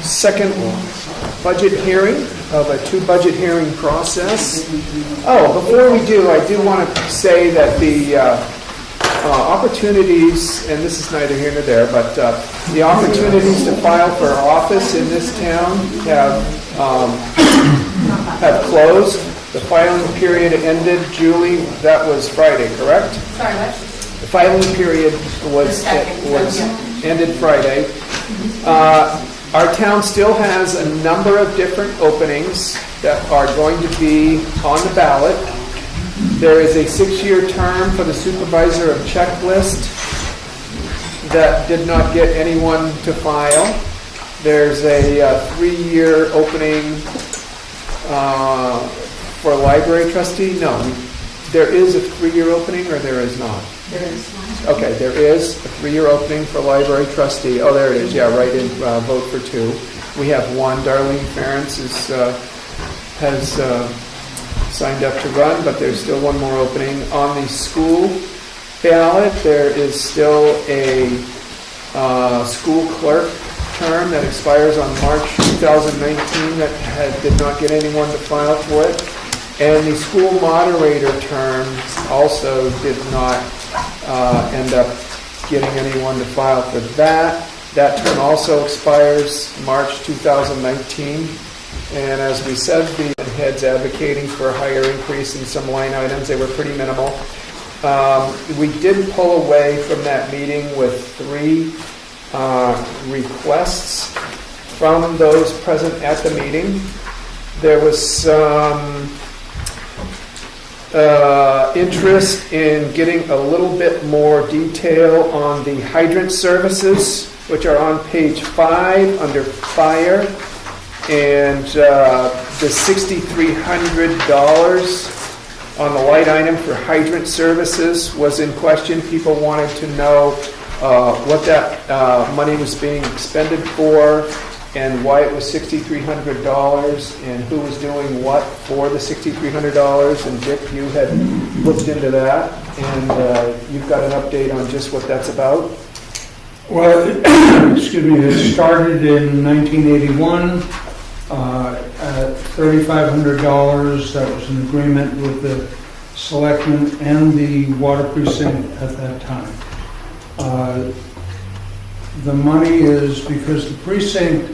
second budget hearing of a two-budget hearing process. Oh, before we do, I do want to say that the opportunities, and this is neither here nor there, but the opportunities to file for office in this town have closed. The filing period ended, Julie, that was Friday, correct? Sorry, what? The filing period was ended Friday. Our town still has a number of different openings that are going to be on the ballot. There is a 6-year term for the supervisor of checklist that did not get anyone to file. There's a 3-year opening for library trustee. No, there is a 3-year opening, or there is not? There is. Okay, there is a 3-year opening for library trustee. Oh, there it is. Yeah, right in. Vote for 2. We have 1. Darlene Ferentz has signed up to run, but there's still 1 more opening. On the school ballot, there is still a school clerk term that expires on March 2019 that did not get anyone to file for it. And the school moderator term also did not end up getting anyone to file for that. That term also expires March 2019. And as we said, the heads advocating for a higher increase in some line items. They were pretty minimal. We did pull away from that meeting with 3 requests from those present at the meeting. There was some interest in getting a little bit more detail on the hydrant services, which are on page 5 under fire, and the $6,300 on the light item for hydrant services was in question. People wanted to know what that money was being expended for, and why it was $6,300, and who was doing what for the $6,300. And Dick, you had looked into that, and you've got an update on just what that's about. Well, excuse me, it started in 1981 at $3,500. That was an agreement with the Selectmen and the water precinct at that time. The money is because the precinct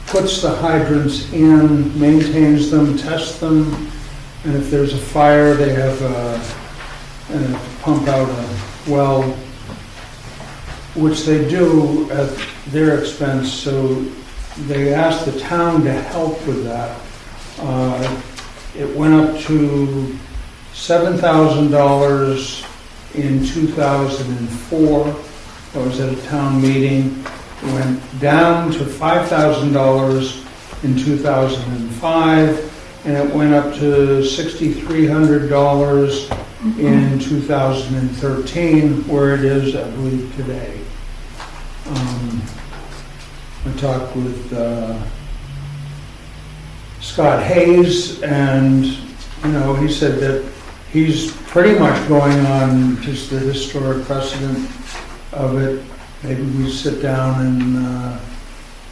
puts the hydrants in, maintains them, tests them, and if there's a fire, they have to pump out a well, which they do at their expense. So they asked the town to help with that. It went up to $7,000 in 2004. That was at a town meeting. It went down to $5,000 in 2005, and it went up to $6,300 in 2013, where it is, I believe, today. I talked with Scott Hayes, and he said that he's pretty much going on just the historic precedent of it. Maybe we sit down and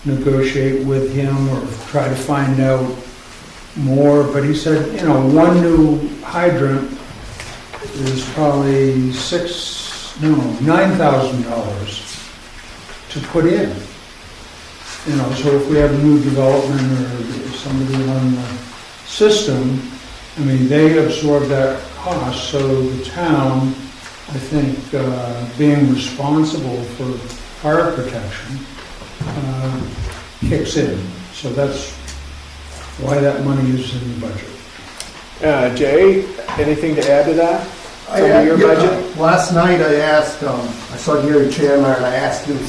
negotiate with him or try to find out more. But he said, 1 new hydrant is probably $9,000 to put in. So if we have a new development or somebody on the system, they absorb that cost. So the town, I think, being responsible for fire protection kicks in. So that's why that money is in the budget. Jay, anything to add to that? Your budget? Last night I asked, I saw Gary Chandler, and I asked him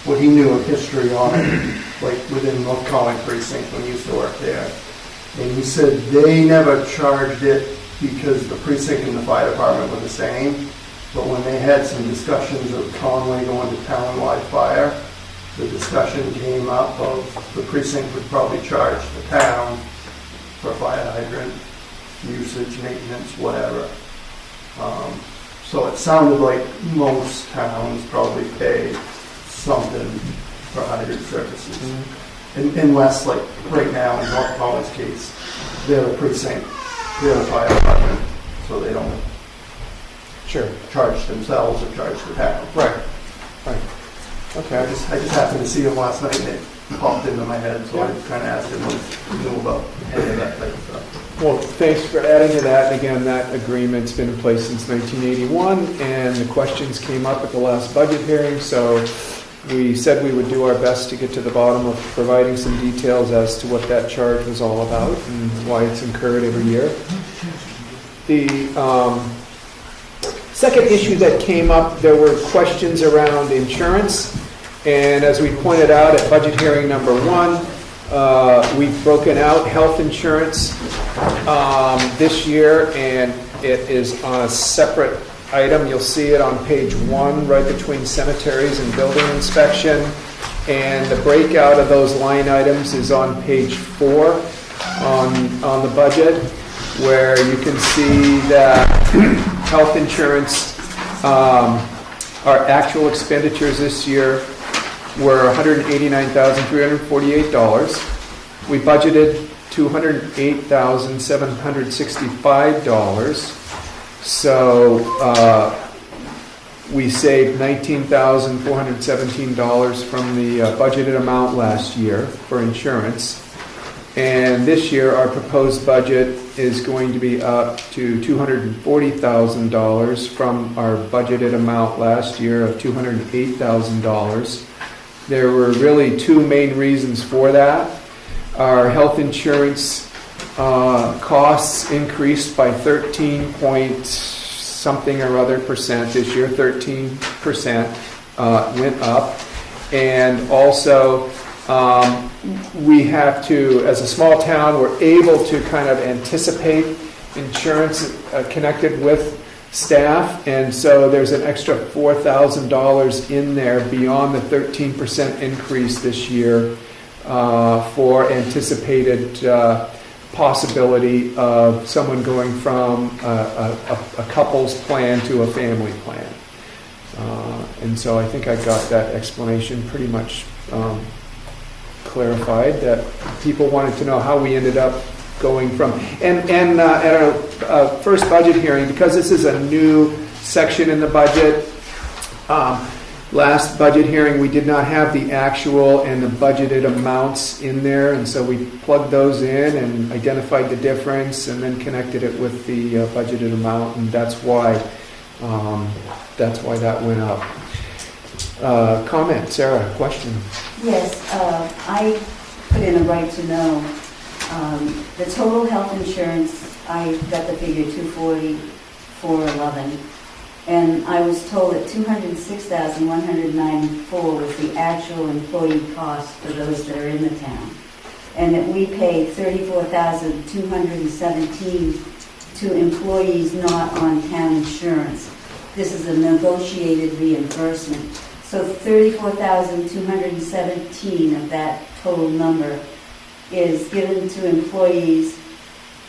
what he knew of history on it, like within North Colony Precinct when he used to work there. And he said they never charged it because the precinct and the fire department were the same. But when they had some discussions of Conway going to town-wide fire, the discussion came up of the precinct would probably charge the town for fire hydrant usage, maintenance, whatever. So it sounded like most towns probably pay something for hydrant services. Unless, like, right now, in North Collins case, they're the precinct, they're the fire department, so they don't Sure. charge themselves or charge the town. Right. I Okay. just happened to see him last night and it popped into my head, so I kind of asked him what he knew about any of that type of stuff. Well, thanks for adding to that. And again, that agreement's been in place since 1981, and the questions came up at the last budget hearing, so we said we would do our best to get to the bottom of providing some details as to what that charge was all about and why it's incurred every year. The second issue that came up, there were questions around insurance, and as we pointed out at budget hearing number 1, we've broken out health insurance this year, and it is on a separate item. You'll see it on page 1, right between cemeteries and building inspection. And the breakout of those line items is on page 4 on the budget, where you can see that health insurance, our actual expenditures this year were $189,348. We budgeted $208,765. So we saved $19,417 from the budgeted amount last year for insurance. And this year, our proposed budget is going to be up to $240,000 from our budgeted amount last year of $208,000. There were really two main reasons for that. Our health insurance costs increased by 13 point something or other percent this year. 13% went up. And also, we have to, as a small town, we're able to kind of anticipate insurance connected with staff, and so there's an extra $4,000 in there beyond the 13% increase this year for anticipated possibility of someone going from a couple's plan to a family plan. And so I think I got that explanation pretty much clarified, that people wanted to know how we ended up going from, and at our first budget hearing, because this is a new section in the budget, last budget hearing we did not have the actual and the budgeted amounts in there, and so we plugged those in and identified the difference and then connected it with the budgeted amount, and that's why that went up. Comment, Sarah, question? Yes, I put in a right to know. The total health insurance, I got the figure 244.11, and I was told that 206,194 was the actual employee cost for those that are in the town, and that we pay 34,217 to employees not on town insurance. This is a negotiated reimbursement. So 34,217 of that total number is given to employees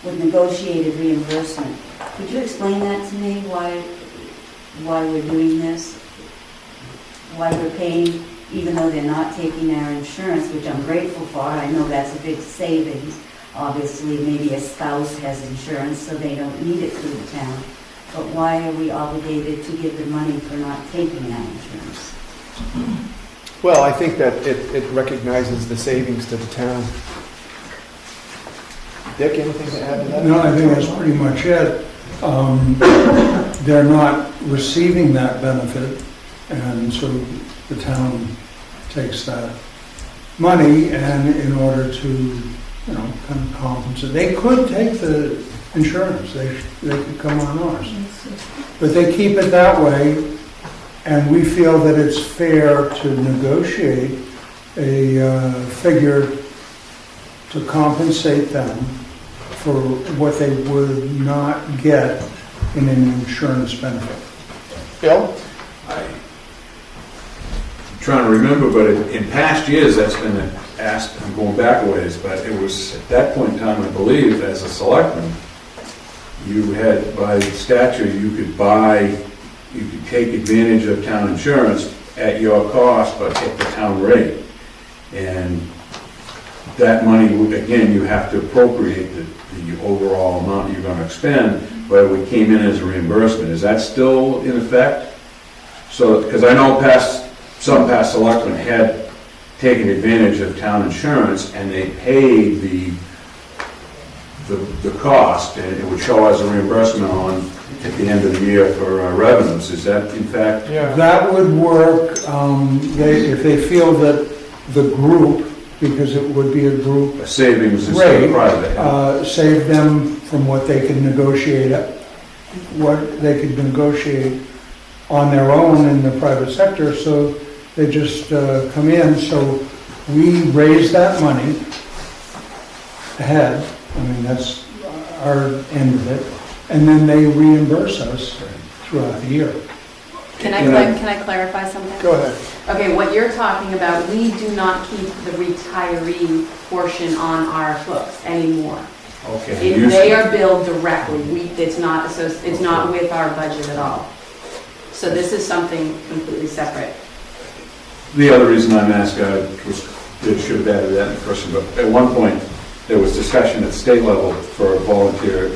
with negotiated reimbursement. Could you explain that to me, why we're doing this? Why we're paying, even though they're not taking our insurance, which I'm grateful for. I know that's a big savings. Obviously, maybe a spouse has insurance, so they don't need it through the town. But why are we obligated to give them money for not taking our insurance? Well, I think that it recognizes the savings to the town. Dick, anything to add to that? No, I think that's pretty much it. They're not receiving that benefit, and so the town takes that money, and in order to, kind of compensate, they could take the insurance, they could come on ours, but they keep it that way, and we feel that it's fair to negotiate a figure to compensate them for what they would not get in an insurance benefit. Bill? I'm trying to remember, but in past years, that's been asked, I'm going back a ways, but it was at that point in time, I believe, as a selectman, you had, by statute, you could take advantage of town insurance at your cost, but at the town rate. And that money, again, you have to appropriate the overall amount you're gonna expend, but it came in as a reimbursement. Is that still in effect? So, because I know some past selectmen had taken advantage of town insurance and they paid the cost, and it would show as a reimbursement on at the end of the year for revenues. Is that in fact? Yeah. That would work, if they feel that the group, because it would be a group A savings instead rate, of private? save them from what they could negotiate on their own in the private sector, so they just come in. So we raise that money ahead, I mean, that's our end of it, and then they reimburse us throughout the year. Can I clarify something? Go ahead. Okay, what you're talking about, we do not keep the retiree portion on our books anymore. Okay. They are billed directly. It's not with our budget at all. So this is something completely separate. The other reason I'm asking, they should have added that in the first one, but at one point, there was discussion at state level for volunteer,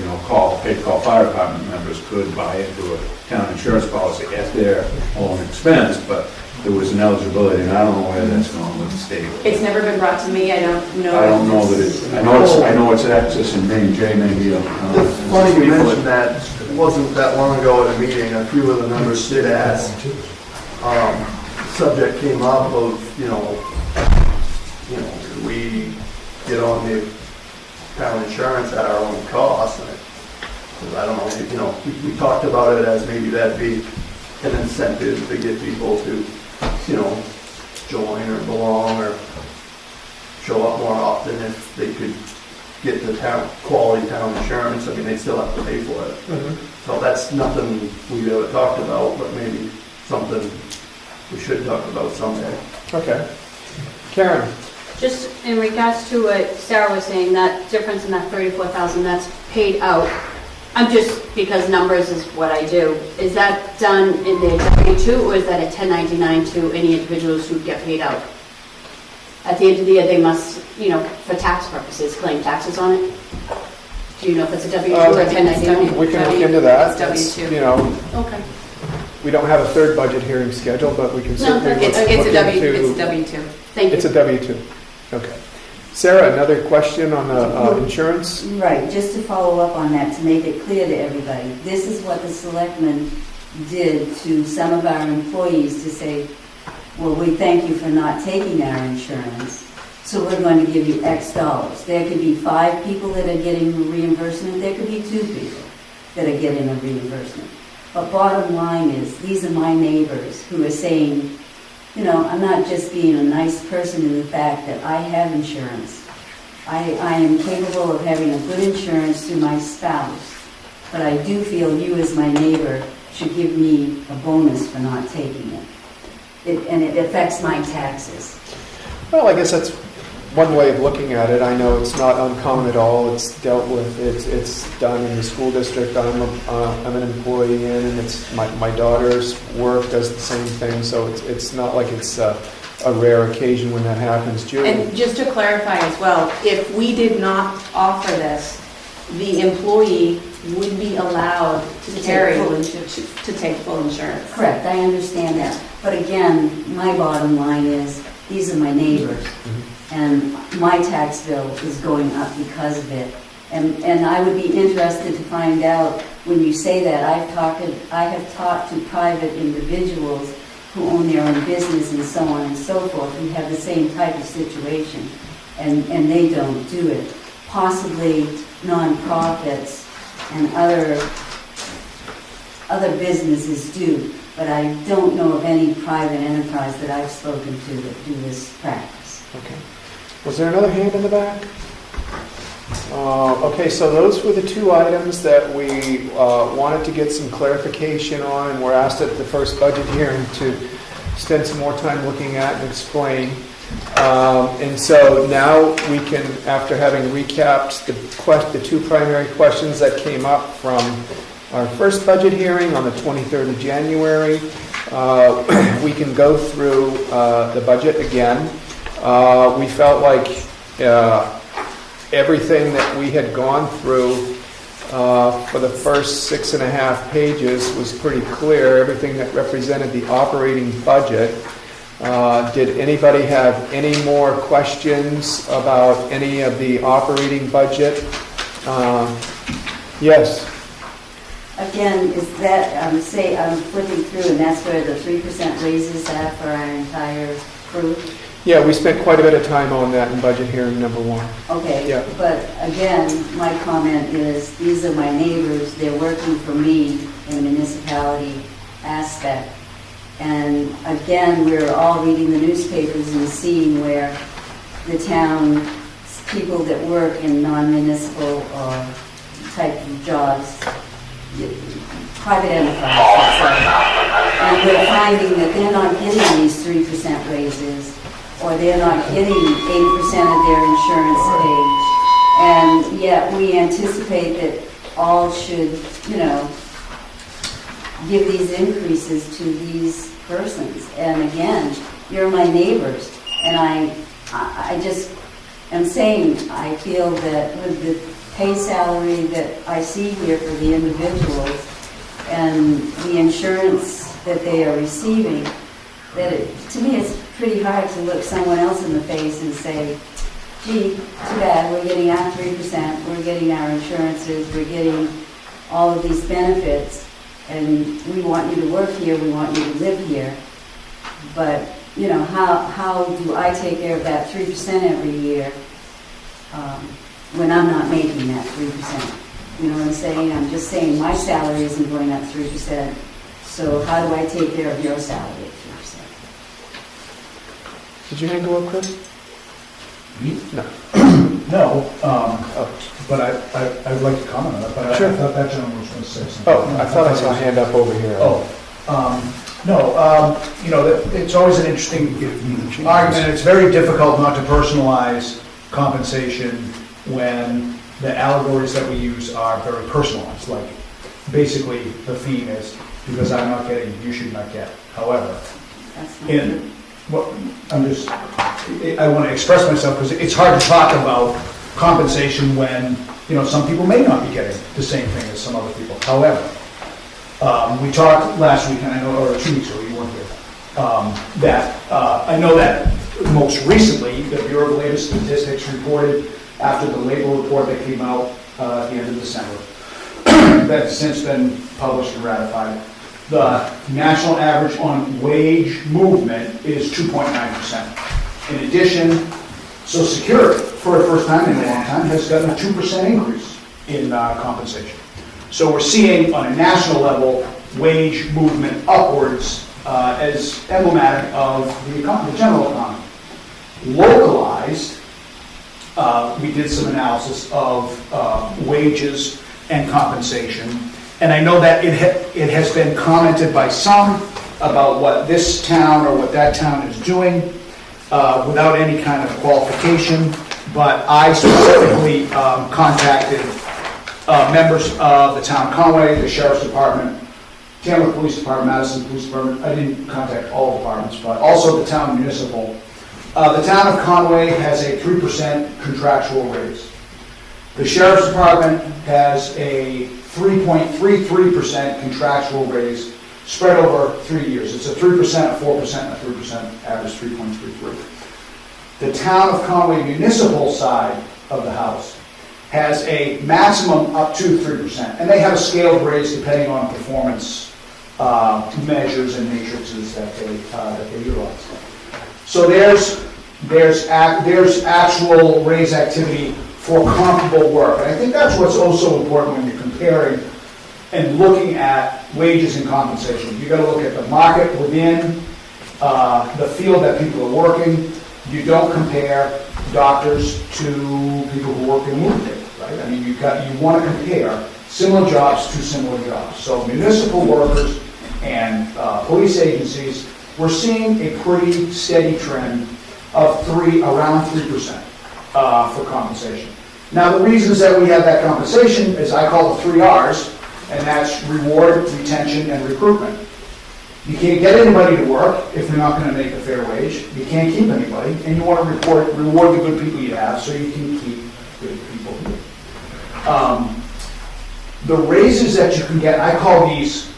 paid call fire department members could buy into a town insurance policy at their own expense, but there was an eligibility, and I don't know where that's going with the state. It's never been brought to me. I don't know. I don't know that I know it's Access and Maine, Jay maybe. It's funny you mentioned that. It wasn't that long ago at a meeting, a few of the members did ask. Subject came up of, do we get on the town insurance at our own cost? And I don't know, we talked about it as maybe that'd be an incentive to get people to, join or belong or show up more often if they could get the quality town insurance. I mean, they still have to pay for it. Mhm. So that's nothing we've ever talked about, but maybe something we should talk about someday. Okay. Karen? Just in regards to what Sarah was saying, that difference in that 34,000, that's paid out. I'm just, because numbers is what I do, is that done in the W-2 or is that a 1099 to any individuals who get paid out? At the end of the year, they must, for tax purposes, claim taxes on it? Do you know if it's a W-2 or a 1099? We can look into that. It's W-2. Okay. We don't have a third budget hearing scheduled, but we can certainly look It's a into... W-2. Thank It's you. a W-2. Okay. Sarah, another question on the insurance? Right, just to follow up on that, to make it clear to everybody, this is what the selectmen did to some of our employees to say, well, we thank you for not taking our insurance, so we're going to give you X dollars. There could be 5 people that are getting a reimbursement, there could be 2 people that are getting a reimbursement. But bottom line is, these are my neighbors who are saying, I'm not just being a nice person in the fact that I have insurance. I am capable of having a good insurance through my spouse, but I do feel you as my neighbor should give me a bonus for not taking it. And it affects my taxes. Well, I guess that's one way of looking at it. I know it's not uncommon at all. It's dealt with. It's done in the school district. I'm an employee in, and it's my daughter's work does the same thing. So it's not like it's a rare occasion when that happens. Julie? And just to clarify as well, if we did not offer this, the employee would be allowed to take full insurance. to take full insurance. Correct, I understand that. But again, my bottom line is, these are my neighbors. And my tax bill is going up because of it. And I would be interested to find out, when you say that, I have talked to private individuals who own their own business and so on and so forth, who have the same type of situation, and they don't do it. Possibly nonprofits and other businesses do, but I don't know of any private enterprise that I've spoken to that do this practice. Okay. Was there another hand in the back? Okay, so those were the 2 items that we wanted to get some clarification on, and were asked at the first budget hearing to spend some more time looking at and explain. And so now we can, after having recapped the 2 primary questions that came up from our first budget hearing on the 23rd of January, we can go through the budget again. We felt like everything that we had gone through for the first 6.5 pages was pretty clear, everything that represented the operating budget. Did anybody have any more questions about any of the operating budget? Yes. Again, is that, I'm flipping through, and that's where the 3% raises are for our entire crew? Yeah, we spent quite a bit of time on that in budget hearing number 1. Okay, Yeah. but again, my comment is, these are my neighbors, they're working for me in the municipality aspect. And again, we're all reading the newspapers and seeing where the town, people that work in non-municipal type of jobs, private enterprise, let's say, and we're finding that they're not getting these 3% raises, or they're not getting 80% of their insurance paid. And yet we anticipate that all should, give these increases to these persons. And again, you're my neighbors, and I just am saying, I feel that with the pay salary that I see here for the individuals and the insurance that they are receiving, that to me it's pretty hard to look someone else in the face and say, gee, too bad, we're getting our 3%, we're getting our insurances, we're getting all of these benefits, and we want you to work here, we want you to live here. But, how do I take care of that 3% every year when I'm not making that 3%? You know what I'm saying? I'm just saying my salary isn't going up 3%, so how do I take care of your salary at 3%? Did your hand go up, Chris? No. No, but I'd like to comment on it, but Sure. I thought that gentleman was going to say something. Oh, I thought I saw a hand up over here. It's always an interesting argument. It's very difficult not to personalize compensation when the allegories that we use are very personalized. Like, basically, the theme is, because I'm not getting, you should not get. However, That's not good. I want to express myself because it's hard to talk about compensation when, some people may not be getting the same thing as some other people. However, we talked last week, and I know, or 2 weeks ago, you weren't here, I know that most recently, the Bureau of Labor Statistics reported after the labor report that came out at the end of December, that's since been published and ratified. The national average on wage movement is 2.9%. In addition, Social Security, for the first time in a long time, has gotten a 2% increase in compensation. So we're seeing on a national level wage movement upwards as emblematic of the general economy. Localized, we did some analysis of wages and compensation. And I know that it has been commented by some about what this town or what that town is doing without any kind of qualification. But I specifically contacted members of the town of Conway, the Sheriff's Department, Tamworth Police Department, Madison Police Department. I didn't contact all departments, but also the town municipal. The town of Conway has a 3% contractual raise. The Sheriff's Department has a 3.33% contractual raise spread over 3 years. It's a 3%, a 4%, and a 3% average, 3.33. The town of Conway municipal side of the house has a maximum up to 3%, and they have a scaled raise depending on performance measures and matrices that they utilize. So there's actual raise activity for comparable work. And I think that's what's also important when you're comparing and looking at wages and compensation. You've got to look at the market within the field that people are working. You don't compare doctors to people who work in a movie theater, right? I mean, you want to compare similar jobs to similar jobs. So municipal workers and police agencies, we're seeing a pretty steady trend of around 3% for compensation. Now, the reasons that we have that compensation is I call the 3 R's, and that's reward, retention, and recruitment. You can't get anybody to work if you're not gonna make a fair wage. You can't keep anybody, and you wanna reward the good people you have so you can keep good people. The raises that you can get, I call these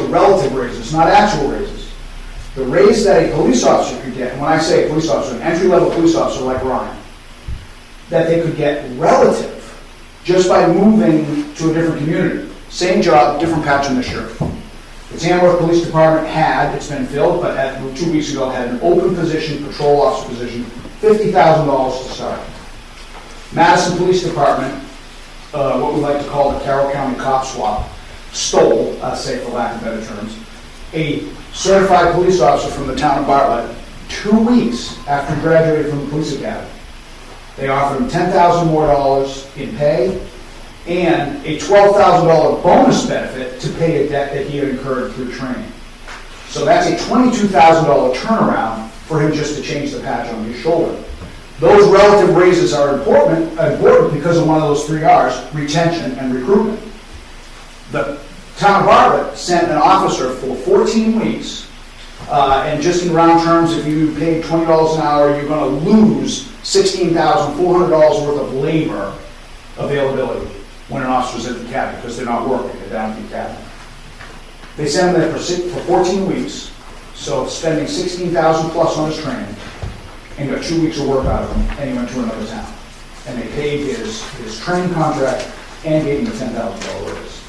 are relative raises, not actual raises. The raise that a police officer could get, and when I say a police officer, an entry-level police officer like Ryan, that they could get relative just by moving to a different community. Same job, different patch on the shirt. The Tamworth Police Department it's been filled, but 2 weeks ago had an open position, patrol officer position, $50,000 to start. Madison Police Department, what we like to call the Carroll County Cop Swap, stole, I'll say for lack of better terms, a certified police officer from the town of Bartlett 2 weeks after graduating from the police academy. They offered him $10,000 more in pay and a $12,000 bonus benefit to pay a debt that he had incurred through training. So that's a $22,000 turnaround for him just to change the patch on his shoulder. Those relative raises are important because of one of those 3 R's, retention and recruitment. The town of Bartlett sent an officer for 14 weeks, and just in round terms, if you paid $20 an hour, you're going to lose $16,400 worth of labor availability when an officer's at the academy, because they're not working, they're down at the academy. They sent him there for 14 weeks, so spending $16,000 plus on his training, and got 2 weeks of work out of him, and he went to another town. And they paid his training contract and gave him a $10,000 raise.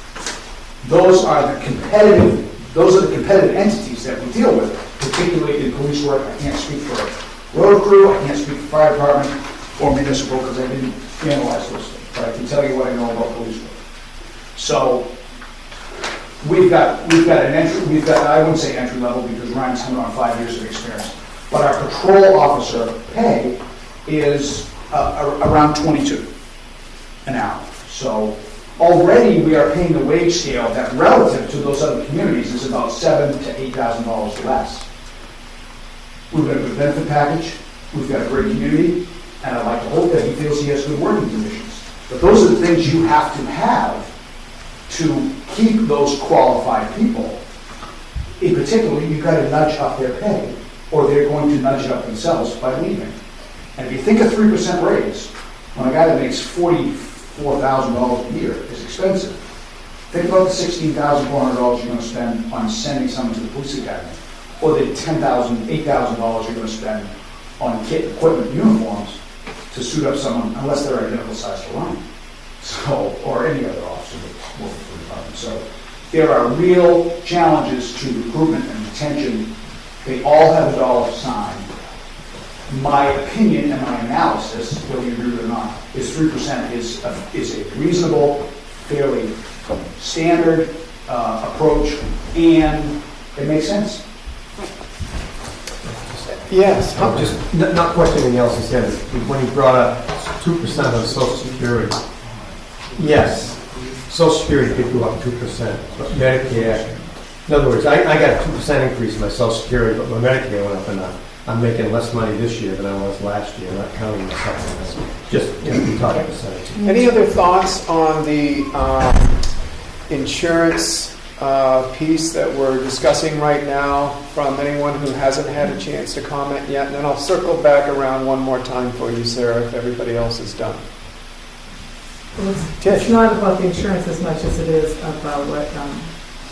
Those are the competitive entities that we deal with, particularly in police work. I can't speak for road crew, I can't speak for fire department or municipal because I didn't analyze those things, but I can tell you what I know about police work. So we've got I wouldn't say entry level because Ryan's coming on 5 years of experience, but our patrol officer pay is around 22 an hour. So already we are paying the wage scale that relative to those other communities is about $7,000 to $8,000 less. We've got a good benefit package, we've got a great community, and I'd like to hope that he feels he has good working conditions. But those are the things you have to keep those qualified people. In particular, you've got to nudge up their pay, or they're going to nudge it up themselves by leaving. And if you think a 3% raise, when a guy that makes $44,000 a year is expensive, think about the $16,400 you're going to spend on sending someone to the police academy, or the $10,000, $8,000 you're going to spend on kit, equipment, uniforms to suit up someone, unless they're identical size to Ryan, or any other officer that's working for the department. So there are real challenges to recruitment and retention. They all have a dollar sign. My opinion and my analysis, whether you agree with it or not, is 3% is a reasonable, fairly standard approach, and it makes sense. Yes. Just not questioning anything else he said, when he brought up 2% on Social Security. Yes, Social Security did go up 2%, but Medicare, in other words, I got a 2% increase in my Social Security, but my Medicare went up enough. I'm making less money this year than I was last year, not counting the supplements. Just, we talk percentage. Any other thoughts on the insurance piece that we're discussing right now from anyone who hasn't had a chance to comment yet? And then I'll circle back around one more time for you, Sarah, if everybody else is done. Well, it's not about the insurance as much as it is about what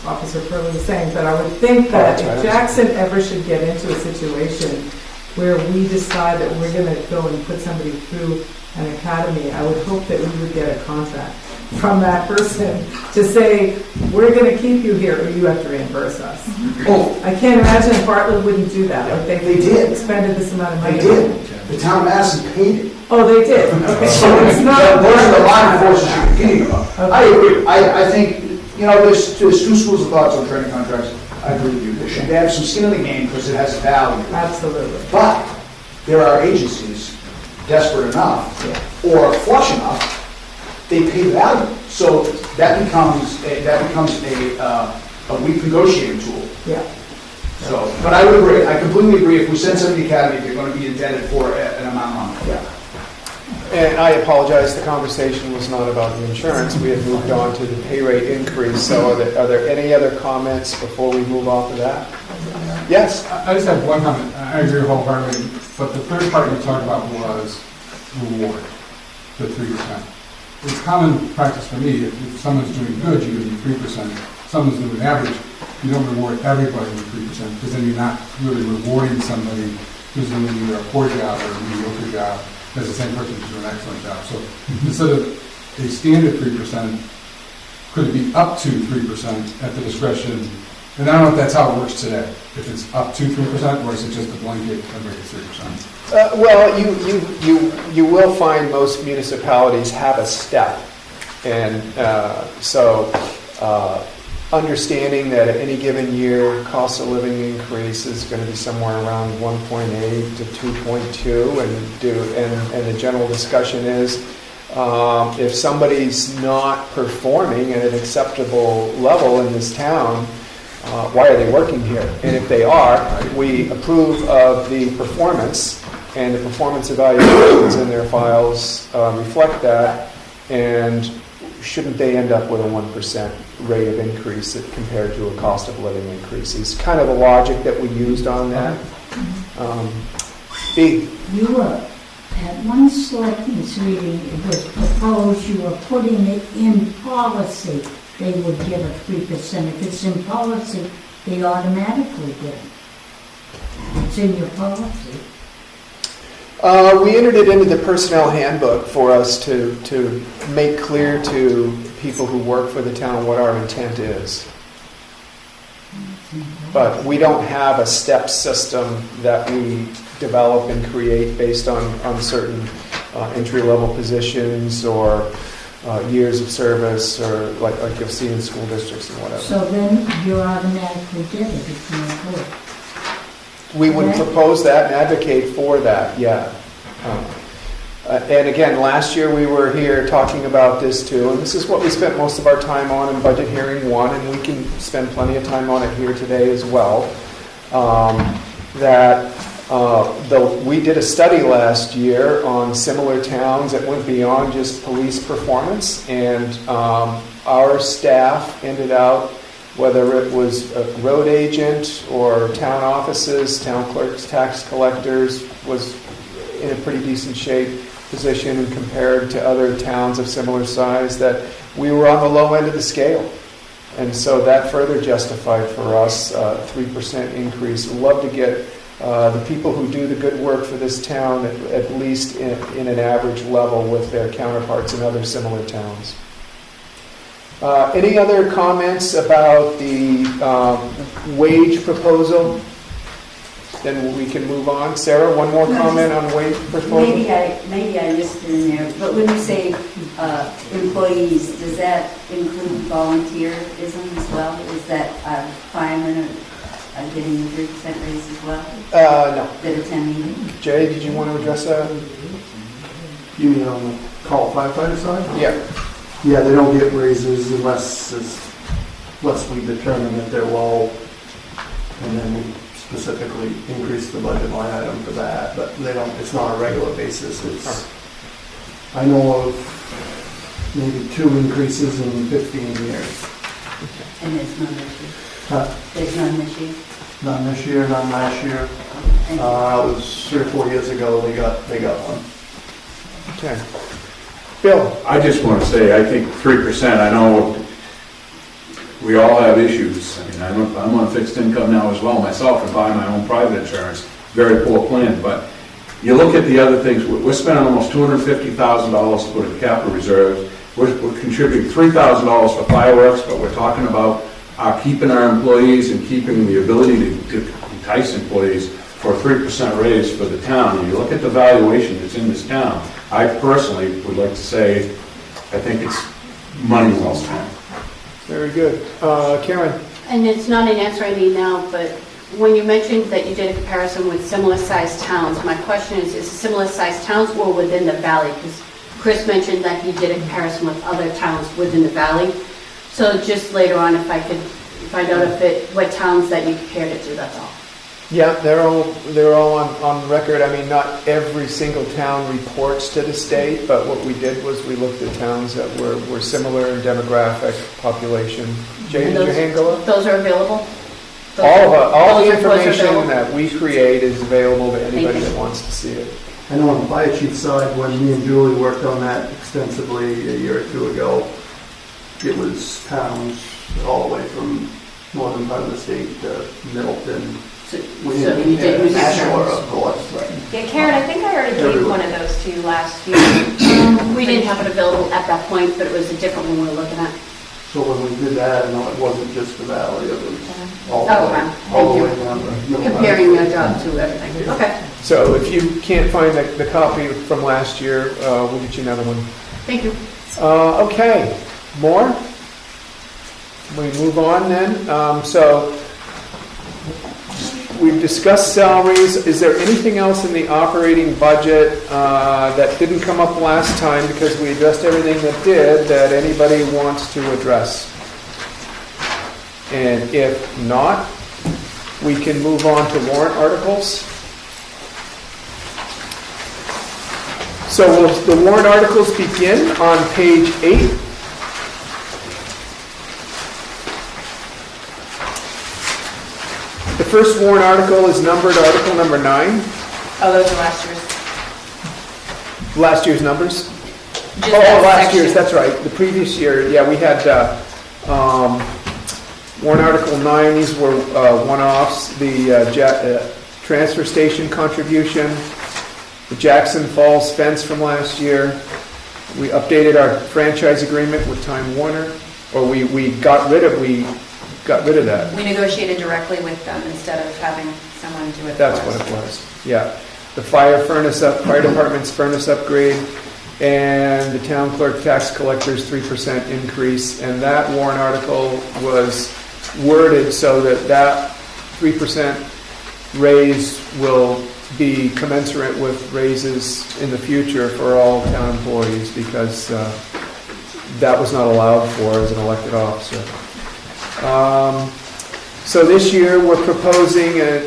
Officer Perlin was saying, but I would think that if Jackson ever should get into a situation where we decide that we're going to go and put somebody through an academy, I would hope that we would get a contract from that person to say, we're going to keep you here, or you have to reimburse us. Oh, I can't imagine Bartlett wouldn't do that. Like they did. Expended this amount of money. They did. The town of Madison paid it. Oh, they did. Okay, so it's not. Those are the line forces you're competing about. Okay. I agree. I think, there's two schools of thoughts on training contracts. I agree with you. They should have some skin in the game because it has a value. Absolutely. But there are agencies desperate enough or flush enough, they pay the value. So that becomes a weak negotiating tool. Yeah. So, but I would agree. I completely agree. If we send somebody to the academy, they're going to be indebted for an amount of money. Yeah. And I apologize, the conversation was not about the insurance. We had moved on to the pay rate increase. So are there any other comments before we move off of that? Yes? I just have one comment. I agree wholeheartedly, but the third part you talked about was reward, the 3%. It's common practice for me, if someone's doing good, you give them 3%. If someone's doing average, you don't reward everybody with 3%, because then you're not really rewarding somebody who's doing either a poor job or a mediocre job as the same person who's doing an excellent job. So instead of a standard 3%, could it be up to 3% at the discretion? And I don't know if that's how it works today, if it's up to 3%, or is it just a blanket, everybody gets 3%? Well, you will find most municipalities have a step. And so understanding that at any given year, cost of living increase is going to be somewhere around 1.8 to 2.2, and the general discussion is if somebody's not performing at an acceptable level in this town, why are they working here? And if they are, we approve of the performance, and the performance evaluations in their files reflect that, and shouldn't they end up with a 1% rate of increase compared to a cost of living increase? Is kind of the logic that we used on that. B. You were, at one selectmen's meeting, it was proposed you were putting it in policy. They would give a 3%. If it's in policy, they automatically get it. It's in your policy. We entered it into the personnel handbook for us to make clear to people who work for the town what our intent is. But we don't have a step system that we develop and create based on certain entry-level positions or years of service, or like you'll see in school districts and whatever. So then you automatically get it if you approve. We would propose that and advocate for that, yeah. And again, last year we were here talking about this too, and this is what we spent most of our time on in Budget Hearing 1, and we can spend plenty of time on it here today as well. We did a study last year on similar towns that went beyond just police performance, and our staff ended out, whether it was a road agent or town offices, town clerks, tax collectors, was in a pretty decent shape position, and compared to other towns of similar size, that we were on the low end of the scale. And so that further justified for us a 3% increase. We'd love to get the people who do the good work for this town at least in an average level with their counterparts in other similar towns. Any other comments about the wage proposal? Then we can move on. Sarah, one more comment on wage proposal? Maybe I missed it in there, but when you say employees, does that include volunteerism as well? Is that firemen are getting a 3% raise as well? No. That attend meetings? Jay, did you want to address that? You mean on the call firefighter side? Yeah. Yeah, they don't get raises unless we determine that they're low, and then we specifically increase the budget line item for that, but they don't, it's not a regular basis. I know of maybe 2 increases in 15 years. And there's none this year? Huh? There's none this year? None this year, none last year. It was 3 or 4 years ago they got one. Okay. Bill? I just want to say, I think 3%, I know we all have issues. I mean, I'm on fixed income now as well myself, and buy my own private insurance. Very poor plan, but you look at the other things, we're spending almost $250,000 to put in capital reserves. We're contributing $3,000 for fireworks, but we're talking about keeping our employees and keeping the ability to entice employees for a 3% raise for the town. And you look at the valuation that's in this town, I personally would like to say, I think it's money well spent. Very good. Karen? And it's not an answer I need now, but when you mentioned that you did a comparison with similar-sized towns, my question is it similar-sized towns or within the valley? Because Chris mentioned that he did a comparison with other towns within the valley. So just later on, if I could find out what towns that you compared it to, that's all. Yeah, they're all on record. I mean, not every single town reports to the state, but what we did was we looked at towns that were similar in demographic, population. Jay, And did your hand go up? Those are available? All the Those reports are information available? that we create is available to anybody Thank you. that wants to see it. I know on the fire chief side, when me and Julie worked on that extensively a year or two ago, it was towns all the way from northern part of the state to Middleton. So We so had you did use Nashua, insurance? of course, but Yeah, Karen, I think I already gave one of those to you last year. We didn't have it available at that point, but it was a different one we were looking at. so when we did that, no, it wasn't just the valley, it was all Oh, the way, wow. all the Thank way down the middle. Comparing your job to everything. Okay, So if you can't find the copy from last year, we'll get you another one. thank you. Okay, more? We move on then. So we've discussed salaries. Is there anything else in the operating budget that didn't come up last time because we addressed everything that did that anybody wants to address? And if not, we can move on to warrant articles. So will the warrant articles begin on page 8. The first warrant article is numbered Article number 9. Oh, those are last year's. Last year's numbers? Just Oh, that last section. year's, that's right. The previous year, yeah, we had warrant Article 9. These were one-offs. The transfer station contribution, the Jackson Falls fence from last year. We updated our franchise agreement with Time Warner, or we got rid of that. We negotiated directly with them instead of having someone do it for That's us. what it was, yeah. The fire department's furnace upgrade, and the town clerk tax collector's 3% increase. And that warrant article was worded so that 3% raise will be commensurate with raises in the future for all town employees, because that was not allowed for as an elected officer. So this year, we're proposing a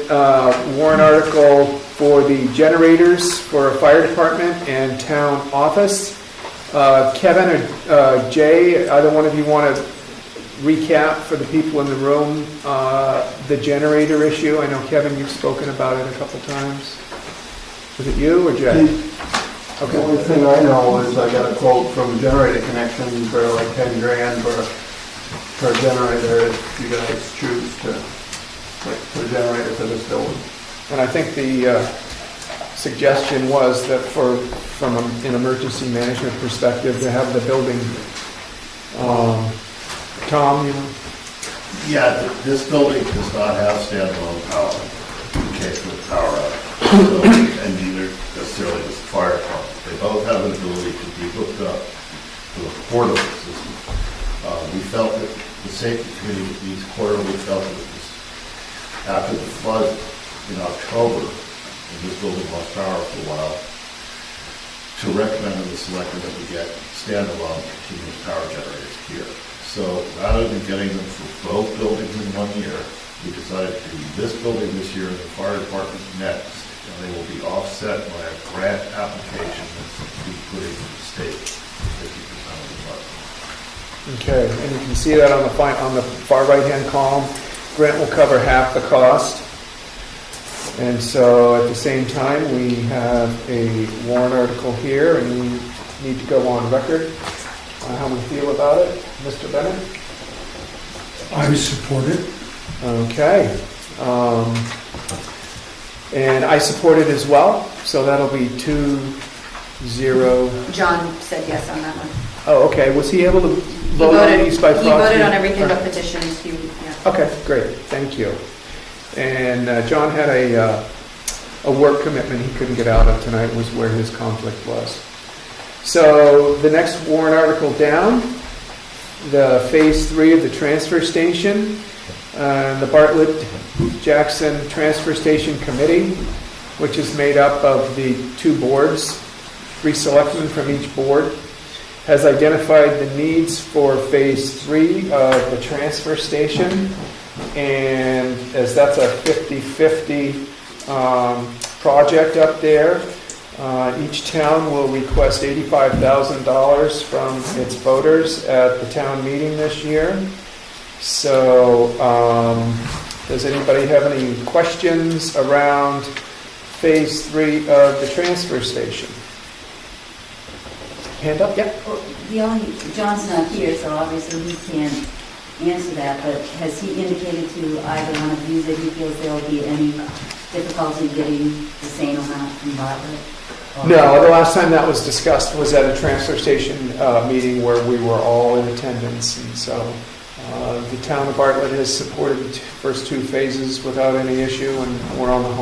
warrant article for the generators for a fire department and town office. Kevin or Jay, either one of you want to recap for the people in the room the generator issue? I know, Kevin, you've spoken about it a couple times. Was it you or Jay? The only thing I know is I got a quote from Generator Connection for like 10 grand for a generator if you guys choose to put a generator for this building. And I think the suggestion was that from an emergency management perspective, to have the building, Tom, you know? Yeah, this building does not have standalone power in case of a power outage, and neither necessarily does the fire department. They both have an ability to be hooked up to a portable system. We felt that the safety committee these quarterly felt that it was after the flood in October, and this building lost power for a while, to recommend to the selectmen that we get standalone continuous power generators here. So rather than getting them for both buildings in 1 year, we decided to do this building this year and the fire department next. And they will be offset by a grant application that's including the state, 50% of the budget. Okay, and you can see that on the far right-hand column. Grant will cover half the cost. And so at the same time, we have a warrant article here, and we need to go on record on how we feel about it. Mr. Bennett? I support it. Okay. And I support it as well, so that'll be 2-0. John said yes on that one. Oh, okay. Was he able to He vote on these by proxy? He voted on everything but petitions. Yeah. Okay, great. Thank you. And John had a work commitment he couldn't get out of tonight, was where his conflict was. So the next warrant article down, the Phase 3 of the transfer station, the Bartlett-Jackson Transfer Station Committee, which is made up of the 2 boards, 3 selectmen from each board, has identified the needs for Phase 3 of the transfer station. And as that's a 50/50 project up there, each town will request $85,000 from its voters at the town meeting this year. So, does anybody have any questions around Phase 3 of the transfer station? Hand up, yeah. John's not here, so obviously he can't answer that, but has he indicated to either one of you that he feels there will be any difficulty getting the same amount from Bartlett? No, the last time that was discussed was at a transfer station meeting where we were all in attendance, and so the town of Bartlett has supported the first two phases without any issue, and we're on the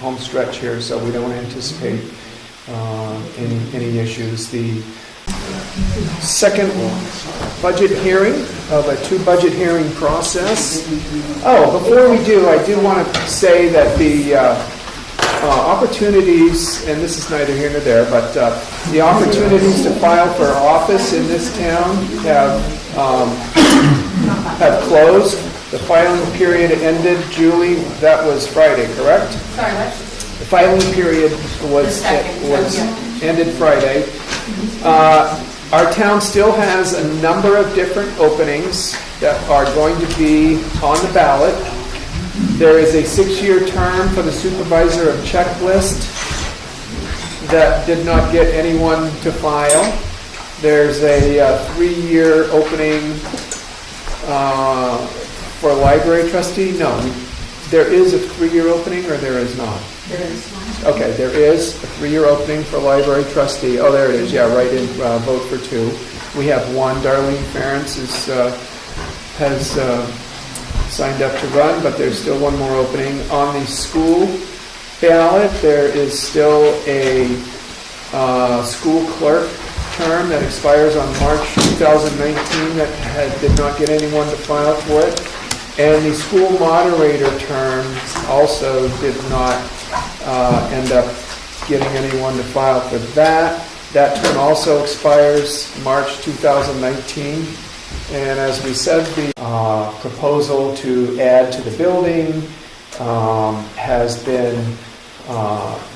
home stretch here, so we don't anticipate any issues. The second budget hearing of a two-budget hearing process. Oh, before we do, I do want to say that the opportunities, and this is neither here nor there, but the opportunities to file for office in this town have closed. The filing period ended, Julie, that was Friday, correct? Sorry, what? The filing period was ended Friday. Our town still has a number of different openings that are going to be on the ballot. There is a 6-year term for the supervisor of checklist that did not get anyone to file. There's a 3-year opening for library trustee. No, there is a 3-year opening, or there is not? There is one. Okay, there is a 3-year opening for library trustee. Oh, there it is. Yeah, right in, vote for 2. We have one. Darlene Ferentz has signed up to run, but there's still one more opening. On the school ballot, there is still a school clerk term that expires on March 2019 that did not get anyone to file for it. And the school moderator term also did not end up getting anyone to file for that. That term also expires March 2019. And as we said, the proposal to add to the building has been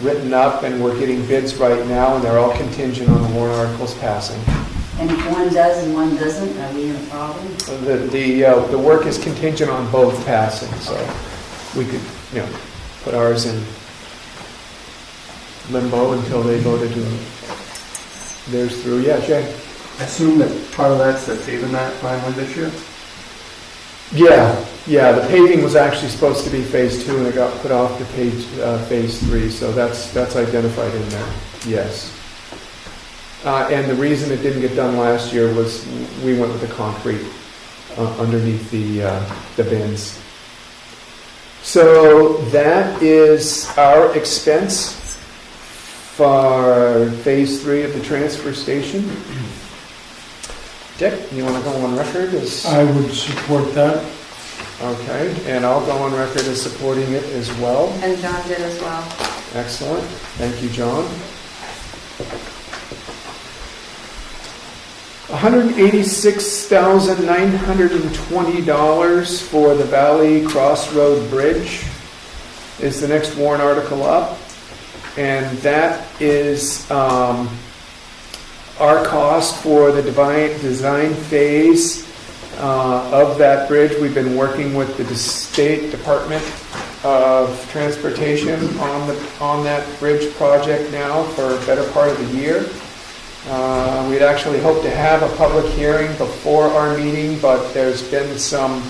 written up, and we're getting bids right now, and they're all contingent on the warrant articles passing. And if one does and one doesn't, are we in a problem? The work is contingent on both passing, so we could, put ours in limbo until they voted theirs through. Yeah, Jay? I assume that part of that's the paving that finally this year? Yeah, the paving was actually supposed to be phase 2, and it got put off to phase 3, so that's identified in there, yes. And the reason it didn't get done last year was we went with the concrete underneath the bins. So that is our expense for phase 3 of the transfer station. Dick, you want to go on record as... I would support that. Okay, and I'll go on record as supporting it as well. And John did as well. Excellent. Thank you, John. $186,920 for the Valley Crossroad Bridge is the next warrant article up. And that is our cost for the design phase of that bridge. We've been working with the State Department of Transportation on that bridge project now for a better part of the year. We'd actually hoped to have a public hearing before our meeting, but there's been some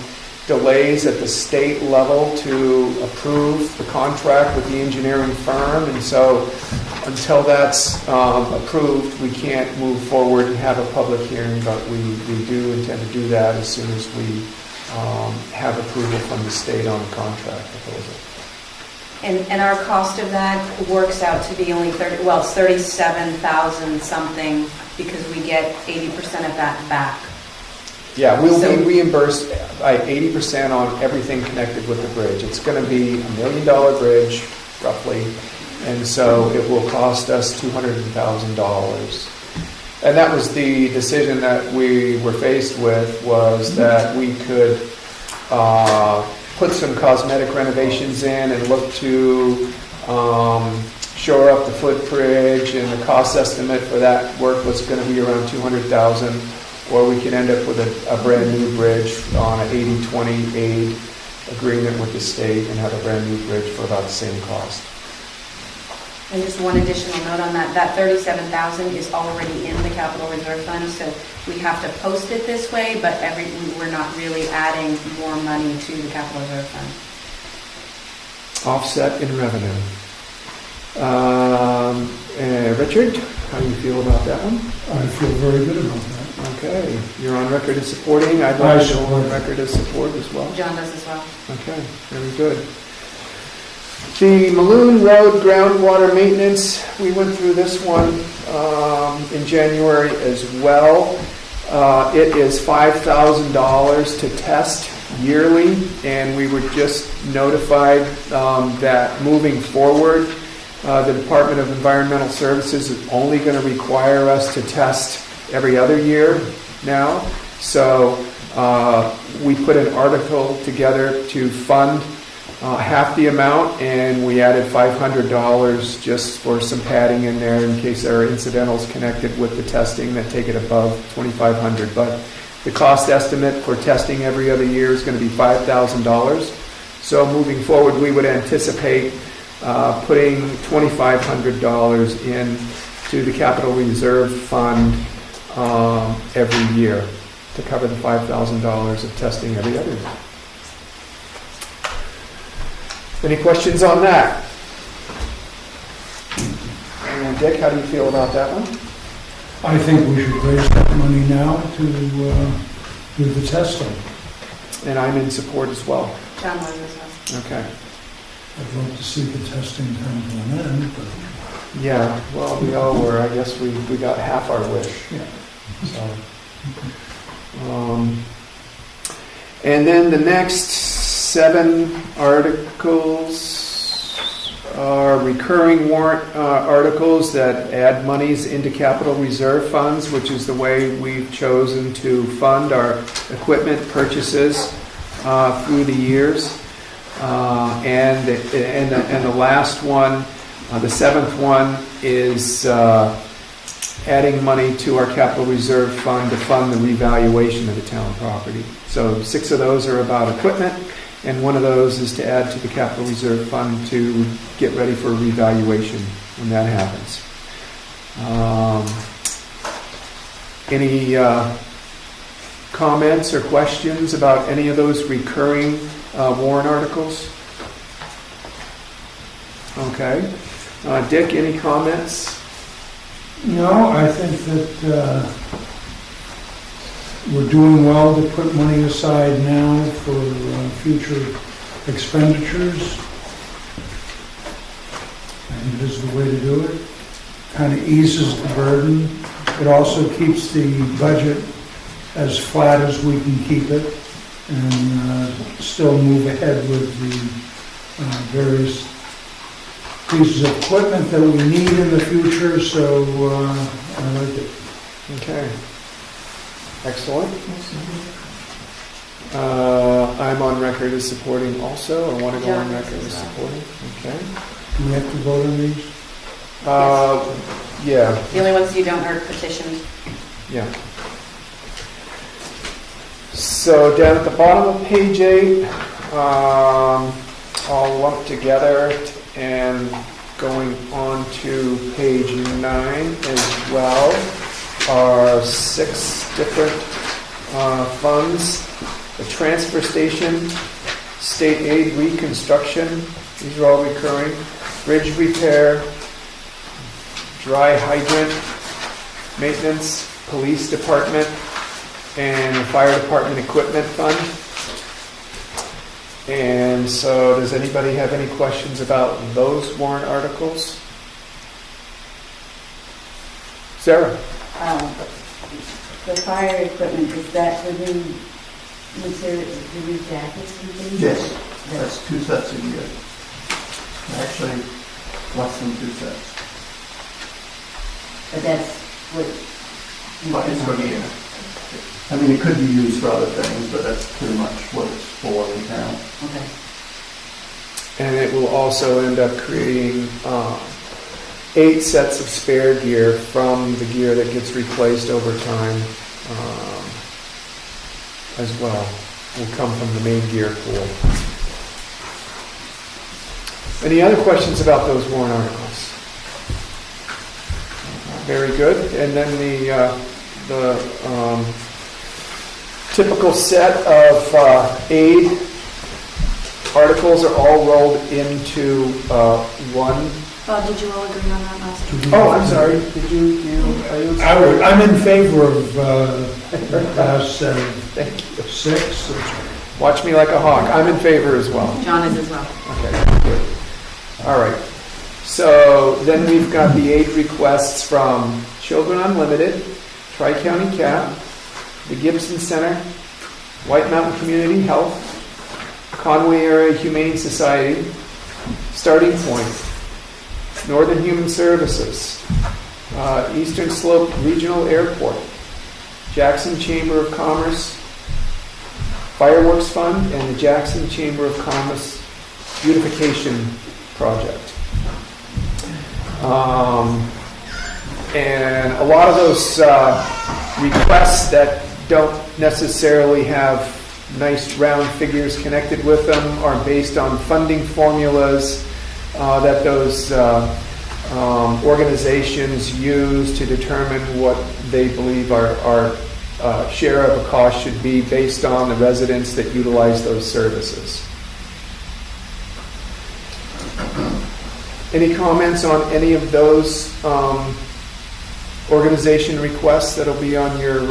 delays at the state level to approve the contract with the engineering firm, and so until that's approved, we can't move forward and have a public hearing, but we do intend to do that as soon as we have approval from the state on the contract proposal. And our cost of that works out to be only 37,000 something, because we get 80% of that back. Yeah, we'll be reimbursed by 80% on everything connected with the bridge. It's going to be $1 million bridge, roughly, and so it will cost us $200,000. And that was the decision that we were faced with, was that we could put some cosmetic renovations in and look to shore up the footbridge, and the cost estimate for that work was going to be around $200,000, or we could end up with a brand new bridge on an 80-20 aid agreement with the state and have a brand new bridge for about the same cost. And just one additional note on that, that 37,000 is already in the capital reserve fund, so we have to post it this way, but we're not really adding more money to the capital reserve fund. Offset in revenue. Richard, how do you feel about that one? I feel very good about that. Okay, you're on record as supporting. I'd like to go on record as support as well. John does as well. Okay, very good. The Maloon Road groundwater maintenance, we went through this one in January as well. It is $5,000 to test yearly, and we were just notified that moving forward, the Department of Environmental Services is only going to require us to test every other year now. So we put an article together to fund half the amount, and we added $500 just for some padding in there in case there are incidentals connected with the testing that take it above $2,500. But the cost estimate for testing every other year is going to be $5,000. So moving forward, we would anticipate putting $2,500 into the capital reserve fund every year to cover the $5,000 of testing every other year. Any questions on that? And Dick, how do you feel about that one? I think we should raise that money now to do the testing. And I'm in support as well. John was as well. Okay. I'd love to see the testing come to an end, but Yeah, well, we all were. I guess we got half our wish. yeah. So, and then the next 7 articles are recurring warrant articles that add monies into capital reserve funds, which is the way we've chosen to fund our equipment purchases through the years. And the last one, the 7th one, is adding money to our capital reserve fund to fund the revaluation of the town property. So 6 of those are about equipment, and one of those is to add to the capital reserve fund to get ready for a revaluation when that happens. Any comments or questions about any of those recurring warrant articles? Okay. Dick, any comments? No, I think that we're doing well to put money aside now for future expenditures. I think it is the way to do it. Kind of eases the burden. It also keeps the budget as flat as we can keep it, and still move ahead with the various pieces of equipment that we need in the future, so I like it. Okay. Excellent. I'm on record as supporting also. I want to go on record as supporting. Okay. Do we have to vote on these? Yeah. The only ones you don't are petitions. Yeah. So down at the bottom of page 8, all lumped together, and going on to page 9 as well, are 6 different funds. The transfer station, state aid reconstruction, these are all recurring. Bridge repair, dry hydrant maintenance, police department, and the fire department equipment fund. And so, does anybody have any questions about those warrant articles? Sarah? The fire equipment, is that the new material, the new jackets and things? Yes, that's 2 sets a year. Actually, less than 2 sets. But that's what... But it's for the year. I mean, it could be used for other things, but that's pretty much what it's for in town. Okay. And it will also end up creating 8 sets of spare gear from the gear that gets replaced over time as well. Will come from the main gear pool. Any other questions about those warrant articles? Very good. And then the typical set of aid articles are all rolled into one. Bob, did you all agree on that last time? Oh, I'm sorry. Did are you? I'm in favor of last set of Thank you. 6. Watch me like a hawk. I'm in favor as well. John is as well. Okay, good. All right. So then we've got the aid requests from Children Unlimited, Tri-County CAP, the Gibson Center, White Mountain Community Health, Conway Area Humane Society, Starting Point, Northern Human Services, Eastern Slope Regional Airport, Jackson Chamber of Commerce, Fireworks Fund, and the Jackson Chamber of Commerce Beautification Project. And a lot of those requests that don't necessarily have nice round figures connected with them are based on funding formulas that those organizations use to determine what they believe our share of a cost should be based on the residents that utilize those services. Any comments on any of those organization requests that'll be on your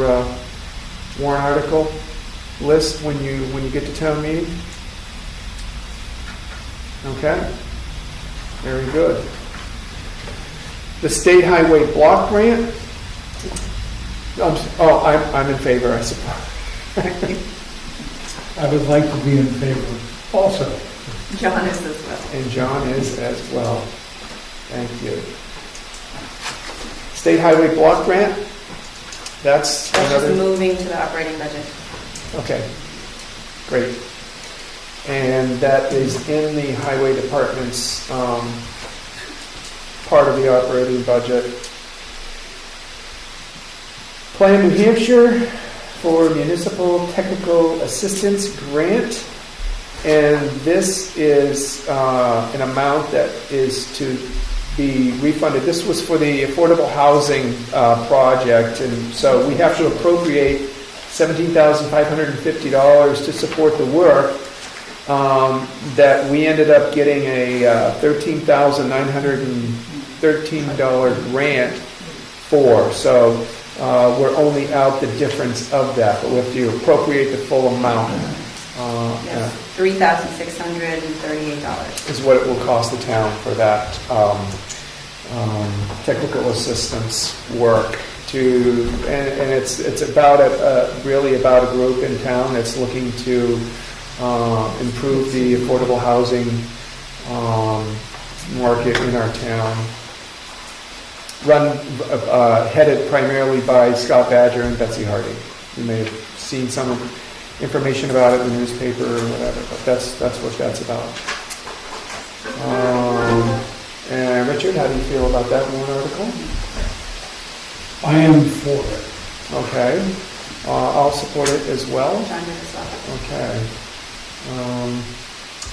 warrant article list when you get to town meeting? Okay, very good. The State Highway Block Grant. I'm in favor, I suppose. I would like to be in favor also. John is as well. And John is as well. Thank you. State Highway Block Grant. That's That's just another. moving to the operating budget. Okay, great. And that is in the Highway Department's part of the operating budget. Plan New Hampshire for Municipal Technical Assistance Grant. And this is an amount that is to be refunded. This was for the affordable housing project, and so we have to appropriate $17,550 to support the work that we ended up getting a $13,913 grant for. So we're only out the difference of that, but we have to appropriate the full amount. Yes, $3,638. Is what it will cost the town for that technical assistance work. And it's about really about a group in town that's looking to improve the affordable housing market in our town. Headed primarily by Scott Badger and Betsy Harding. You may have seen some information about it in the newspaper or whatever, but that's what that's about. And Richard, how do you feel about that warrant article? I am for it. Okay. I'll support it as well. John is as well. Okay.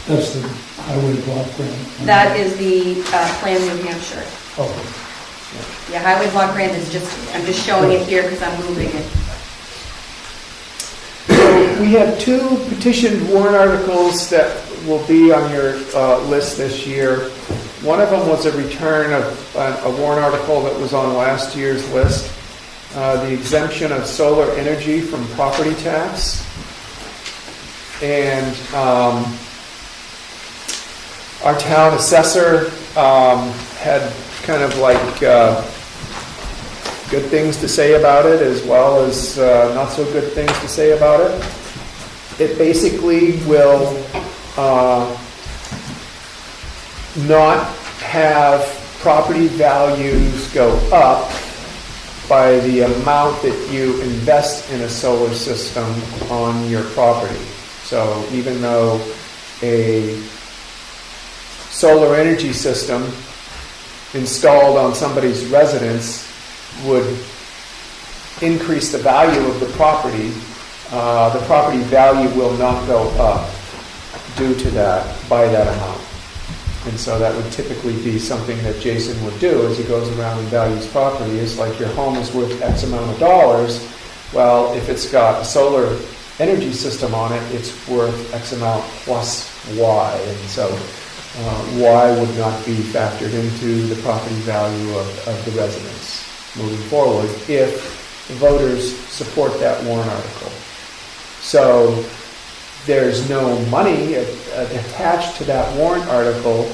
That's the highway block grant. That is the Plan New Hampshire. Oh, Yeah, highway block grant is I'm just showing it here because I'm moving it. So we have 2 petitioned warrant articles that will be on your list this year. One of them was a return of a warrant article that was on last year's list, the exemption of solar energy from property tax. And our town assessor had kind of like good things to say about it as well as not so good things to say about it. It basically will not have property values go up by the amount that you invest in a solar system on your property. So even though a solar energy system installed on somebody's residence would increase the value of the property value will not go up due to that, by that amount. And so that would typically be something that Jason would do as he goes around and values property, is like your home is worth X amount of dollars. Well, if it's got a solar energy system on it, it's worth X amount plus Y. And so Y would not be factored into the property value of the residence moving forward if the voters support that warrant article. So there's no money attached to that warrant article,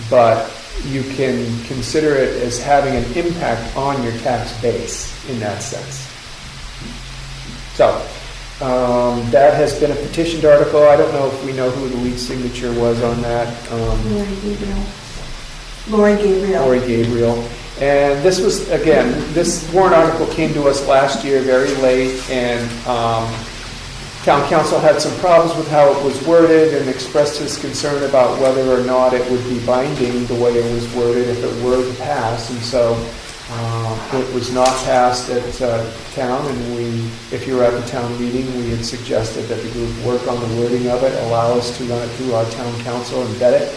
but you can consider it as having an impact on your tax base in that sense. So that has been a petitioned article. I don't know if we know who the lead signature was on that. Lori Gabriel. And this was, again, this warrant article came to us last year very late, and Town Council had some problems with how it was worded and expressed his concern about whether or not it would be binding the way it was worded if it were to pass. And so it was not passed at town, and if you were at the town meeting, we had suggested that the group work on the wording of it, allow us to run it through our town council and vet it,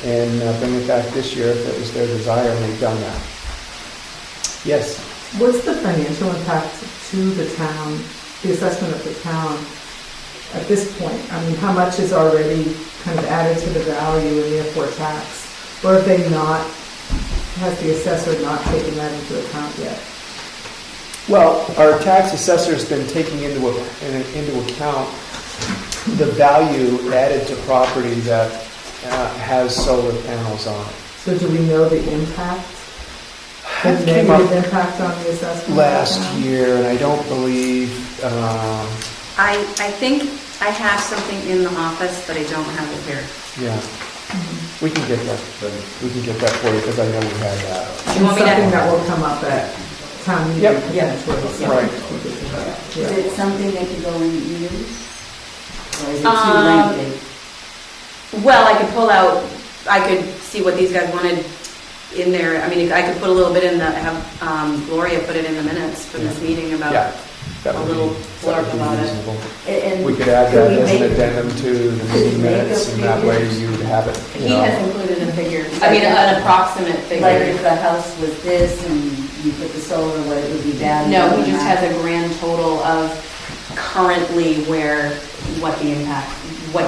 and bring it back this year if it was their desire, and they've done that. Yes? What's the financial impact to the town, the assessment of the town at this point? I mean, how much is already kind of added to the value and therefore taxed? Or have they not, has the assessor not taken that into account yet? Well, our tax assessor's been taking into account the value added to property that has solar panels on it. So do we know the impact? The It came up negative impact on the assessment? last year, and I don't believe, I think I have something in the office, but I don't have it here. yeah, we can get that. We can get that for you because I know we had that. And You want me to- something that will come up at town meeting Yep. potentially. Right. Is it something they could go and use? Or is it too Um, lengthy? Well, I could see what these guys wanted in there. I mean, I could put a little bit in have Gloria put it in the minutes from this meeting Yeah, about, that a would little be, that would blurb be about it. reasonable. And We could add could that we as an make- addendum to the meeting minutes, and that way you'd have it, you he know. has included a figure, I mean, an approximate Like figure. if the house was this and you put the solar, what it would be valued? No, on he just that? has a grand total of currently what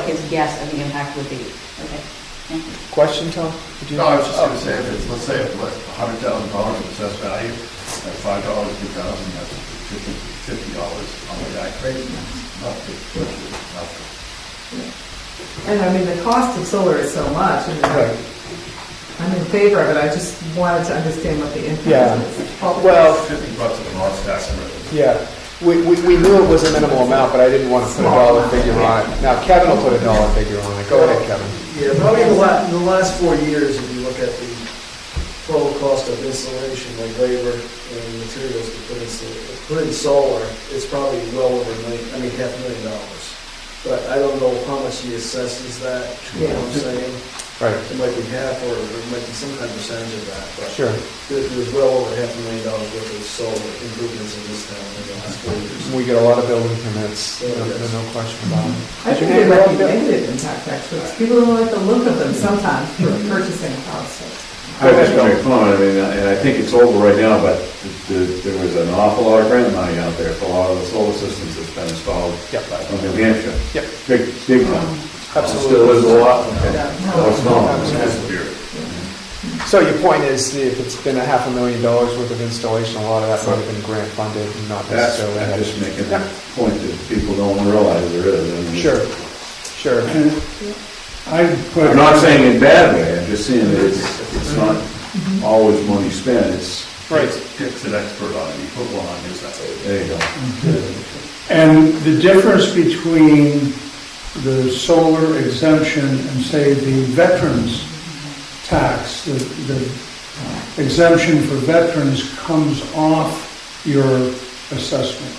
his guess of the impact would be. Okay, thank you. Question, Tom? Did you- No, I was just gonna say, if it's, let's say, $100,000 of assessed value, at $5 per thousand, that's $50 on the guy trading, not And I mean, the cost of solar is so much, and Right. I'm in favor of it, I just wanted to understand what the Yeah. impact is. Well, $50 at the lost tax rate. yeah, we knew it was a minimal amount, but I didn't want to put a dollar figure on it. Now, Kevin will put a dollar figure on it. Go ahead, Kevin. Yeah, probably in the last 4 years, if you look at the total cost of installation, like labor and materials to put in solar, it's probably well over $500,000. But I don't know how much he assesses that, you know what I'm saying? Right, It might be half, or it might be some kind of percentage of that, but sure. there's well over $500,000 worth of solar improvements in this town in the last 4 years. We get a lot of building permits, no question about it. I think there might be negative impact, actually, 'cause people don't like the look of them sometimes for purchasing a house. I just want to comment, I mean, and I think it's over right now, but there was an awful lot of grant money out there for a lot of the solar systems that's been installed Yep. from New Hampshire. Yep. Big time. Absolutely. Still is a lot. Oh, it's not. Absolutely. So your point is, if it's been $500,000 worth of installation, a lot of that might have been grant funded and not That's, necessarily. I'm just making that point that people don't realize there is. I mean, Sure, sure. And I put. I'm not saying in a bad way, I'm just saying that it's not always money spent, it's, Right. Dick's an expert on it, you put one on his, there you go. And the difference between the solar exemption and, say, the veterans tax, the exemption for veterans comes off your assessment.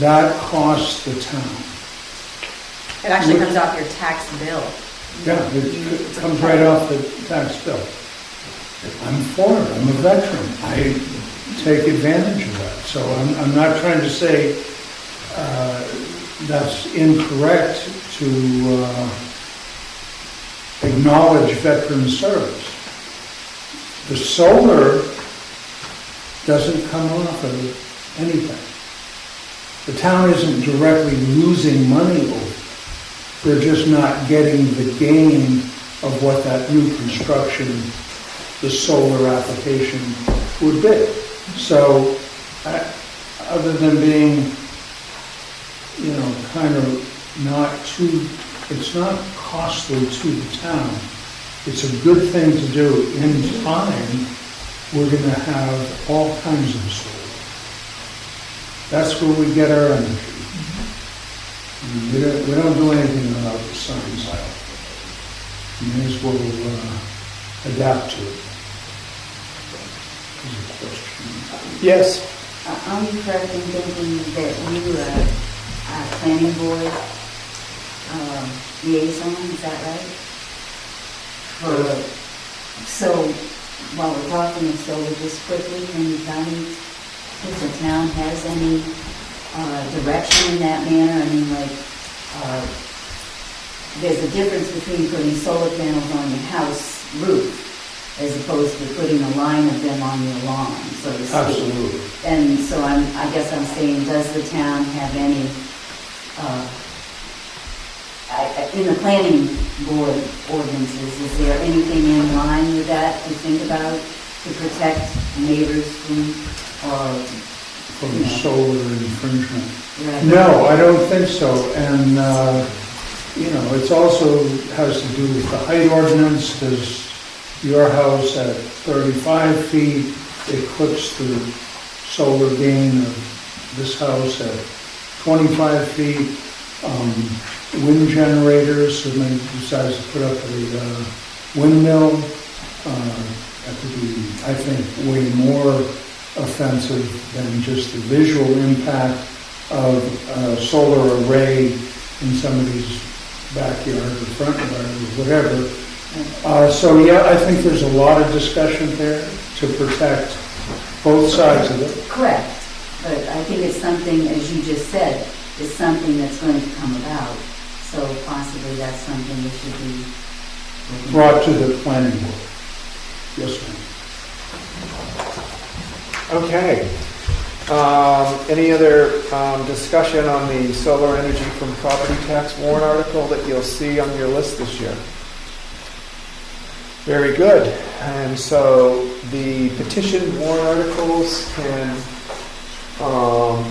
That costs the town. It actually comes off your tax bill. Yeah, it comes right off the tax bill. I'm for it, I'm a veteran, I take advantage of that. So I'm not trying to say that's incorrect to acknowledge veteran service. The solar doesn't come off of anything. The town isn't directly losing money over it. They're just not getting the gain of what that new construction, the solar application would be. So, other than being, kind of it's not costly to the town. It's a good thing to do. In time, we're going to have all kinds of solar. That's where we get our energy. We don't do anything without the sun's out. We may as well adapt to it. Is a question. Yes. I'm correct in thinking that you are planning board liaison, is that right? So, while we're talking of solar, just quickly, can you tell me if the town has any direction in that manner? I mean, there's a difference between putting solar panels on your house roof as opposed to putting a line of them on your lawn, so to speak. Absolutely. And so I guess I'm saying, does the town have any, in the planning board ordinances, is there anything in line with that to think about to protect neighbors from Solar infringement. Right. No, I don't think so. And, it also has to do with the height ordinance, because your house at 35 feet eclipses the solar gain of this house at 25 feet. Wind generators, somebody decides to put up a windmill, that could be, I think, way more offensive than just the visual impact of a solar array in somebody's backyard or front yard or whatever. So yeah, I think there's a lot of discussion there to protect both sides of it. Correct, but I think it's something, as you just said, is something that's going to come about. So possibly that's something that should be Brought to the planning board. Yes, ma'am. Okay. Any other discussion on the solar energy from property tax warrant article that you'll see on your list this year? Very good. And so the petition warrant articles can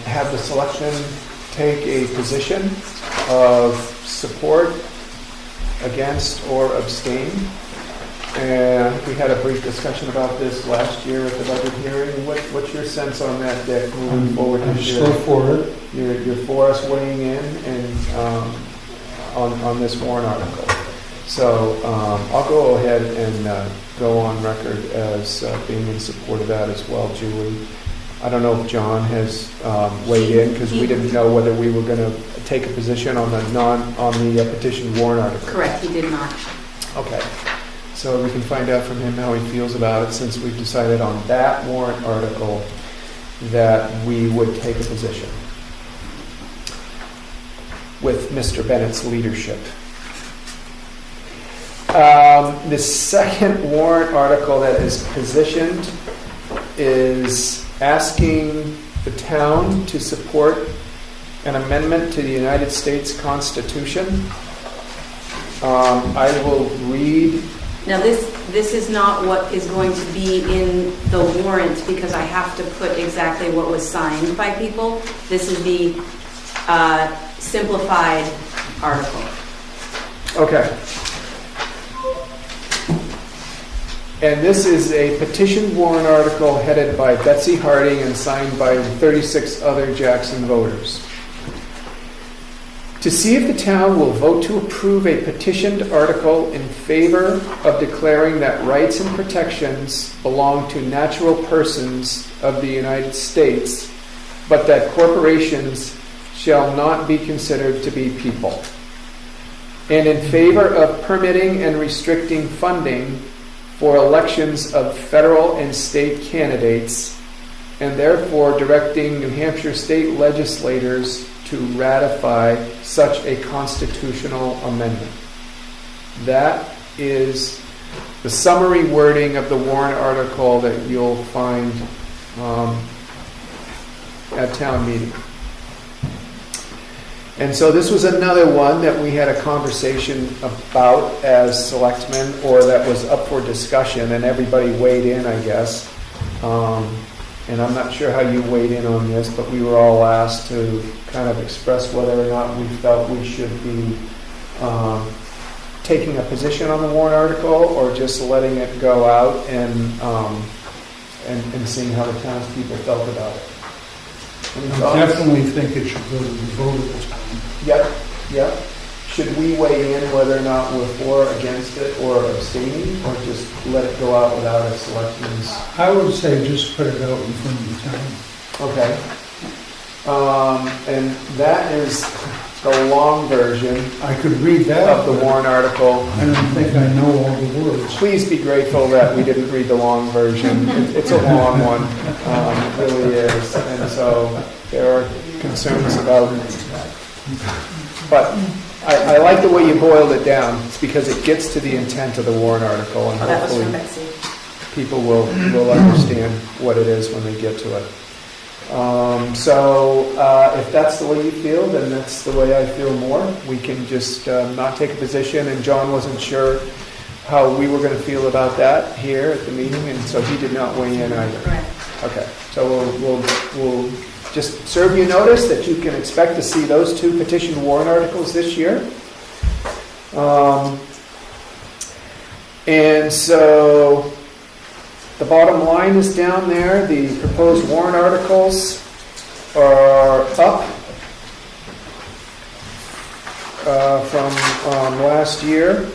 have the selectmen take a position of support, against, or abstain. And we had a brief discussion about this last year at the budget hearing. What's your sense on that, Dick, moving forward I'm this year? still for it. You're for us weighing in and on this warrant article. So I'll go ahead and go on record as being in support of that as well, Julie. I don't know if John has weighed in, because we didn't know whether we were going to take a position on the petition warrant article. Correct, he did not. Okay. So we can find out from him how he feels about it, since we've decided on that warrant article that we would take a position with Mr. Bennett's leadership. The second warrant article that is positioned is asking the town to support an amendment to the United States Constitution. I will read. Now, this is not what is going to be in the warrant, because I have to put exactly what was signed by people. This is the simplified article. Okay. And this is a petition warrant article headed by Betsy Harding and signed by 36 other Jackson voters. To see if the town will vote to approve a petitioned article in favor of declaring that rights and protections belong to natural persons of the United States, but that corporations shall not be considered to be people. And in favor of permitting and restricting funding for elections of federal and state candidates, and therefore directing New Hampshire state legislators to ratify such a constitutional amendment. That is the summary wording of the warrant article that you'll find at town meeting. And so this was another one that we had a conversation about as selectmen, or that was up for discussion, and everybody weighed in, I guess. And I'm not sure how you weighed in on this, but we were all asked to kind of express whether or not we felt we should be taking a position on the warrant article, or just letting it go out and seeing how the townspeople felt about it. Any I thoughts? definitely think it should go to the vote at this time. Yep. Should we weigh in whether or not we're for, against it, or abstaining, or just let it go out without a selectmen's? I would say just put it out in front of the town. Okay. And that is the long version I could read that. of the warrant article. I don't think I know all the words. Please be grateful that we didn't read the long version. It's a long one. It really is. And so there are concerns about it. But I like the way you boiled it down. It's because it gets to the intent of the warrant article, and That was from hopefully Betsy. people will understand what it is when they get to it. So if that's the way you feel, then that's the way I feel more. We can just not take a position, and John wasn't sure how we were going to feel about that here at the meeting, and so he did not weigh in either. Correct. Okay, so we'll just serve you notice that you can expect to see those two petition warrant articles this year. And so the bottom line is down there. The proposed warrant articles are up from last year,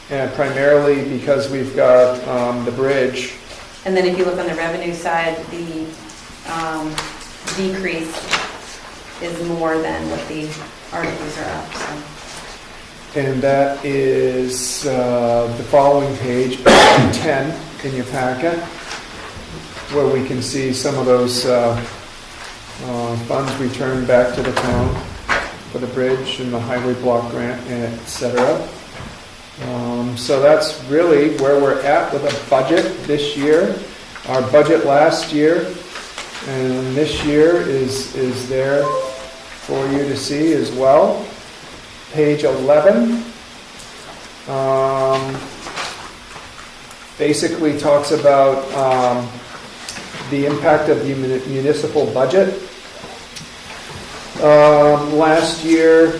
and primarily because we've got the bridge. And then if you look on the revenue side, the decrease is more than what the articles are up, so. And that is the following page, 10 in your packet, where we can see some of those funds returned back to the town for the bridge and the highway block grant, et cetera. So that's really where we're at with a budget this year. Our budget last year and this year is there for you to see as well. Page 11 basically talks about the impact of the municipal budget. Last year,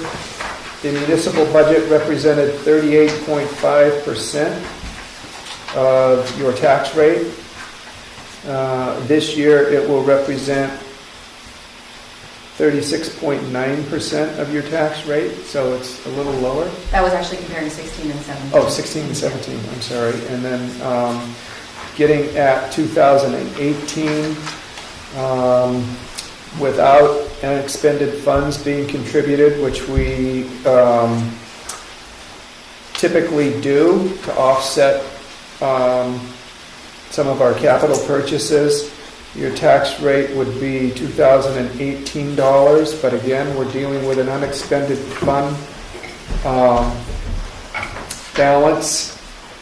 the municipal budget represented 38.5% of your tax rate. This year, it will represent 36.9% of your tax rate, so it's a little lower. That was actually comparing 16 and 17. Oh, 16 and 17, I'm sorry. And then getting at 2018, without unexpended funds being contributed, which we typically do to offset some of our capital purchases, your tax rate would be $2,018, but again, we're dealing with an unexpended fund balance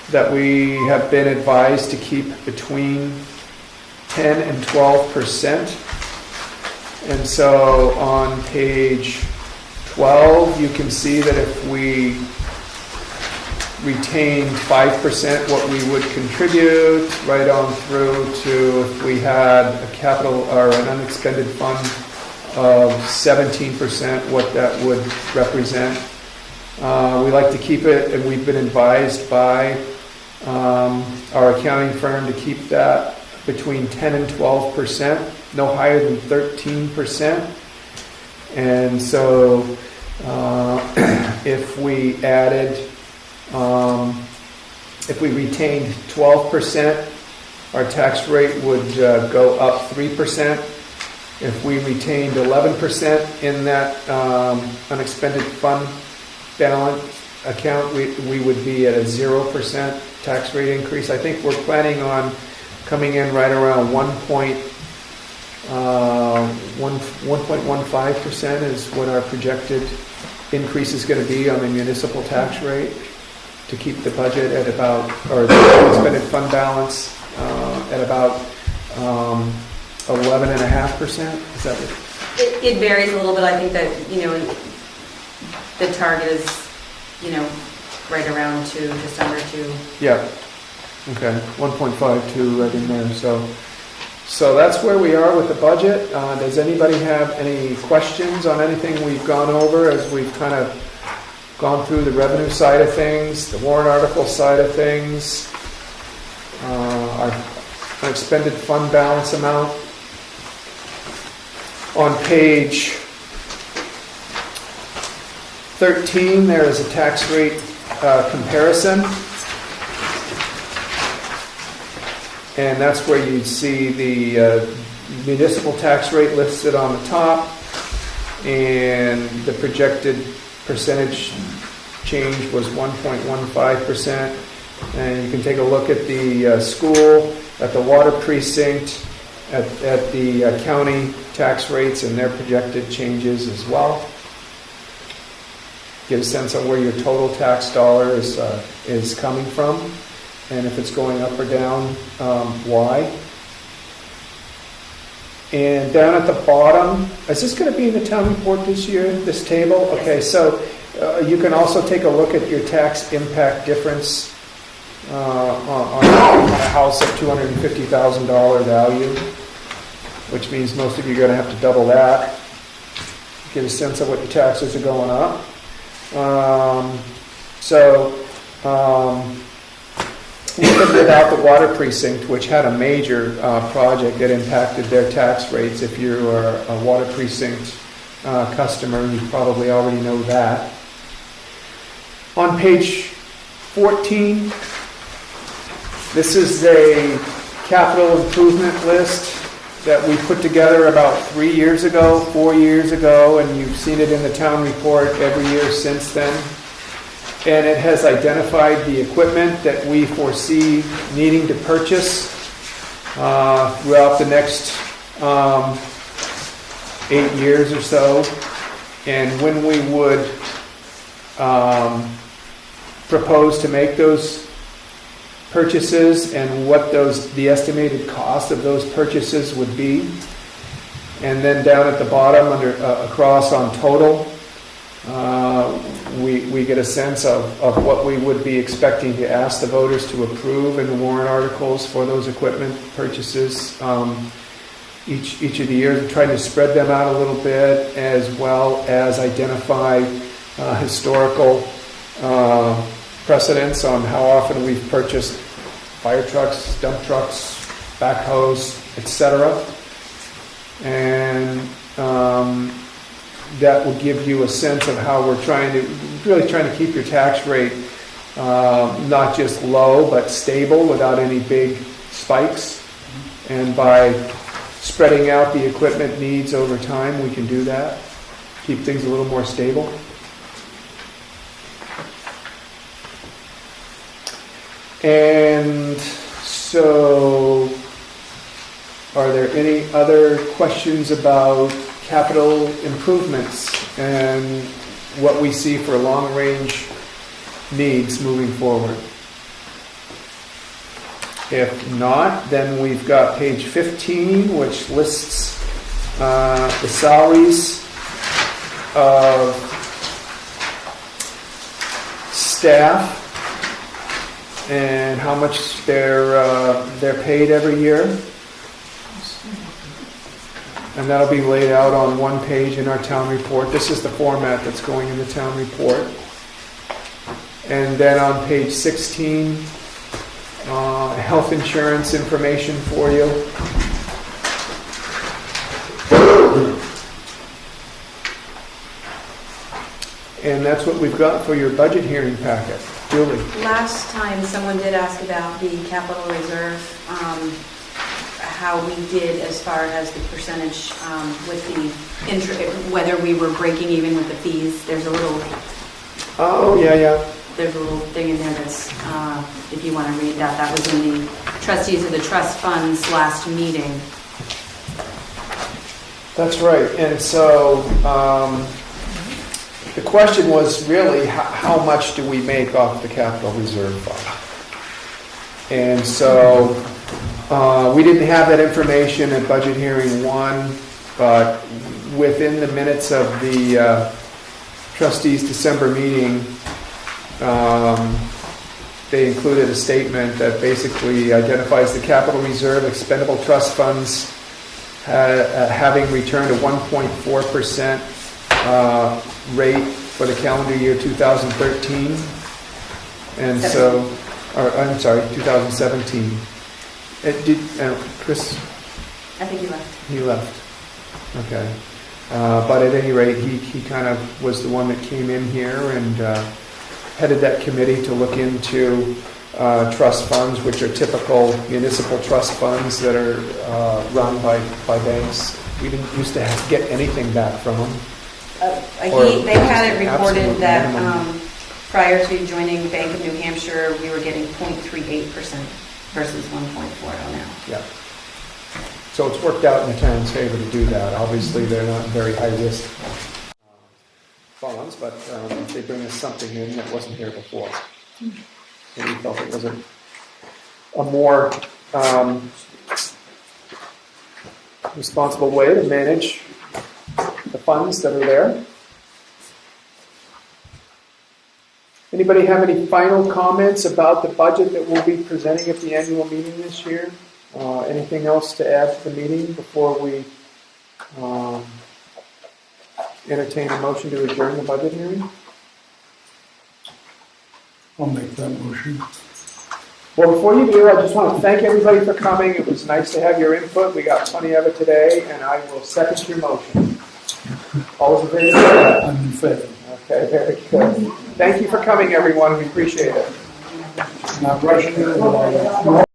that we have been advised to keep between 10 and 12%. And so on page 12, you can see that if we retain 5% what we would contribute, right on through to if we had a capital or an unexpended fund of 17%, what that would represent. We like to keep it, and we've been advised by our accounting firm to keep that between 10 and 12%, no higher than 13%. And so if we added, if we retained 12%, our tax rate would go up 3%. If we retained 11% in that unexpended fund balance account, we would be at a 0% tax rate increase. I think we're planning on coming in right around 1.15% is what our projected increase is going to be on the municipal tax rate to keep the budget at about, or the unexpended fund balance at about 11.5%. Is that what? It varies a little bit. I think that, the target is, right around 2, just under 2. Yeah. Okay. 1.52 right in there. So that's where we are with the budget. Does anybody have any questions on anything we've gone over as we've kind of gone through the revenue side of things, the warrant article side of things, our expended fund balance amount? On page 13, there is a tax rate comparison. And that's where you'd see the municipal tax rate listed on the top and the projected percentage change was 1.15%. And you can take a look at the school, at the water precinct, at the county tax rates and their projected changes as well. Get a sense of where your total tax dollar is coming from, and if it's going up or down, why. And down at the bottom, is this going to be in the town report this year, this table? Okay, so you can also take a look at your tax impact difference on a house of $250,000 value, which means most of you are going to have to double that. Get a sense of what your taxes are going up. Even without the water precinct, which had a major project that impacted their tax rates, if you are a water precinct customer, you probably already know that. On page 14, this is a capital improvement list that we put together about 3 years ago, 4 years ago, and you've seen it in the town report every year since then. And it has identified the equipment that we foresee needing to purchase throughout the next 8 years or so. And when we would propose to make those purchases and what the estimated cost of those purchases would be. And then down at the bottom across on total, we get a sense of what we would be expecting to ask the voters to approve in the warrant articles for those equipment purchases each of the years. We're trying to spread them out a little bit, as well as identify historical precedents on how often we've purchased fire trucks, dump trucks, backhoes, etc. And that will give you a sense of how we're really trying to keep your tax rate not just low, but stable without any big spikes. And by spreading out the equipment needs over time, we can do that, keep things a little more stable. And so, are there any other questions about capital improvements and what we see for long-range needs moving forward? If not, then we've got page 15, which lists the salaries of staff and how much they're paid every year. And that'll be laid out on one page in our town report. This is the format that's going in the town report. And then on page 16, health insurance information for you. And that's what we've got for your budget hearing packet. Julie? Last time, someone did ask about the capital reserve, how we did as far as the percentage with the whether we were breaking even with the fees. There's a little, Oh, yeah. there's a little thing in there that's, if you want to read that, that was in the trustees of the trust funds last meeting. That's right. And so the question was really how much do we make off the capital reserve fund? And so we didn't have that information at budget hearing 1, but within the minutes of the trustees' December meeting, they included a statement that basically identifies the capital reserve expendable trust funds having returned a 1.4% rate for the calendar year 2013. And so, I'm sorry, 2017. Chris? I think you left. He left. Okay. But at any rate, he kind of was the one that came in here and headed that committee to look into trust funds, which are typical municipal trust funds that are run by banks. We didn't used to have to get anything back from them. They had it reported Absolute that minimum. prior to joining Bank of New Hampshire, we were getting 0.38% versus 1.40 now. Yeah. So it's worked out in the town's favor to do that. Obviously, they're not very high-risk bonds, but they bring us something in that wasn't here before. And we felt it was a more responsible way to manage the funds that are there. Anybody have any final comments about the budget that we'll be presenting at the annual meeting this year? Anything else to add to the meeting before we entertain a motion to adjourn the budget hearing? I'll make that motion. Well, before you do, I just want to thank everybody for coming. It was nice to have your input. We got plenty of it today, and I will second your motion. All those in favor? I'm in favor. Okay, very good. Thank you for coming, everyone. We appreciate it. Not rushing it.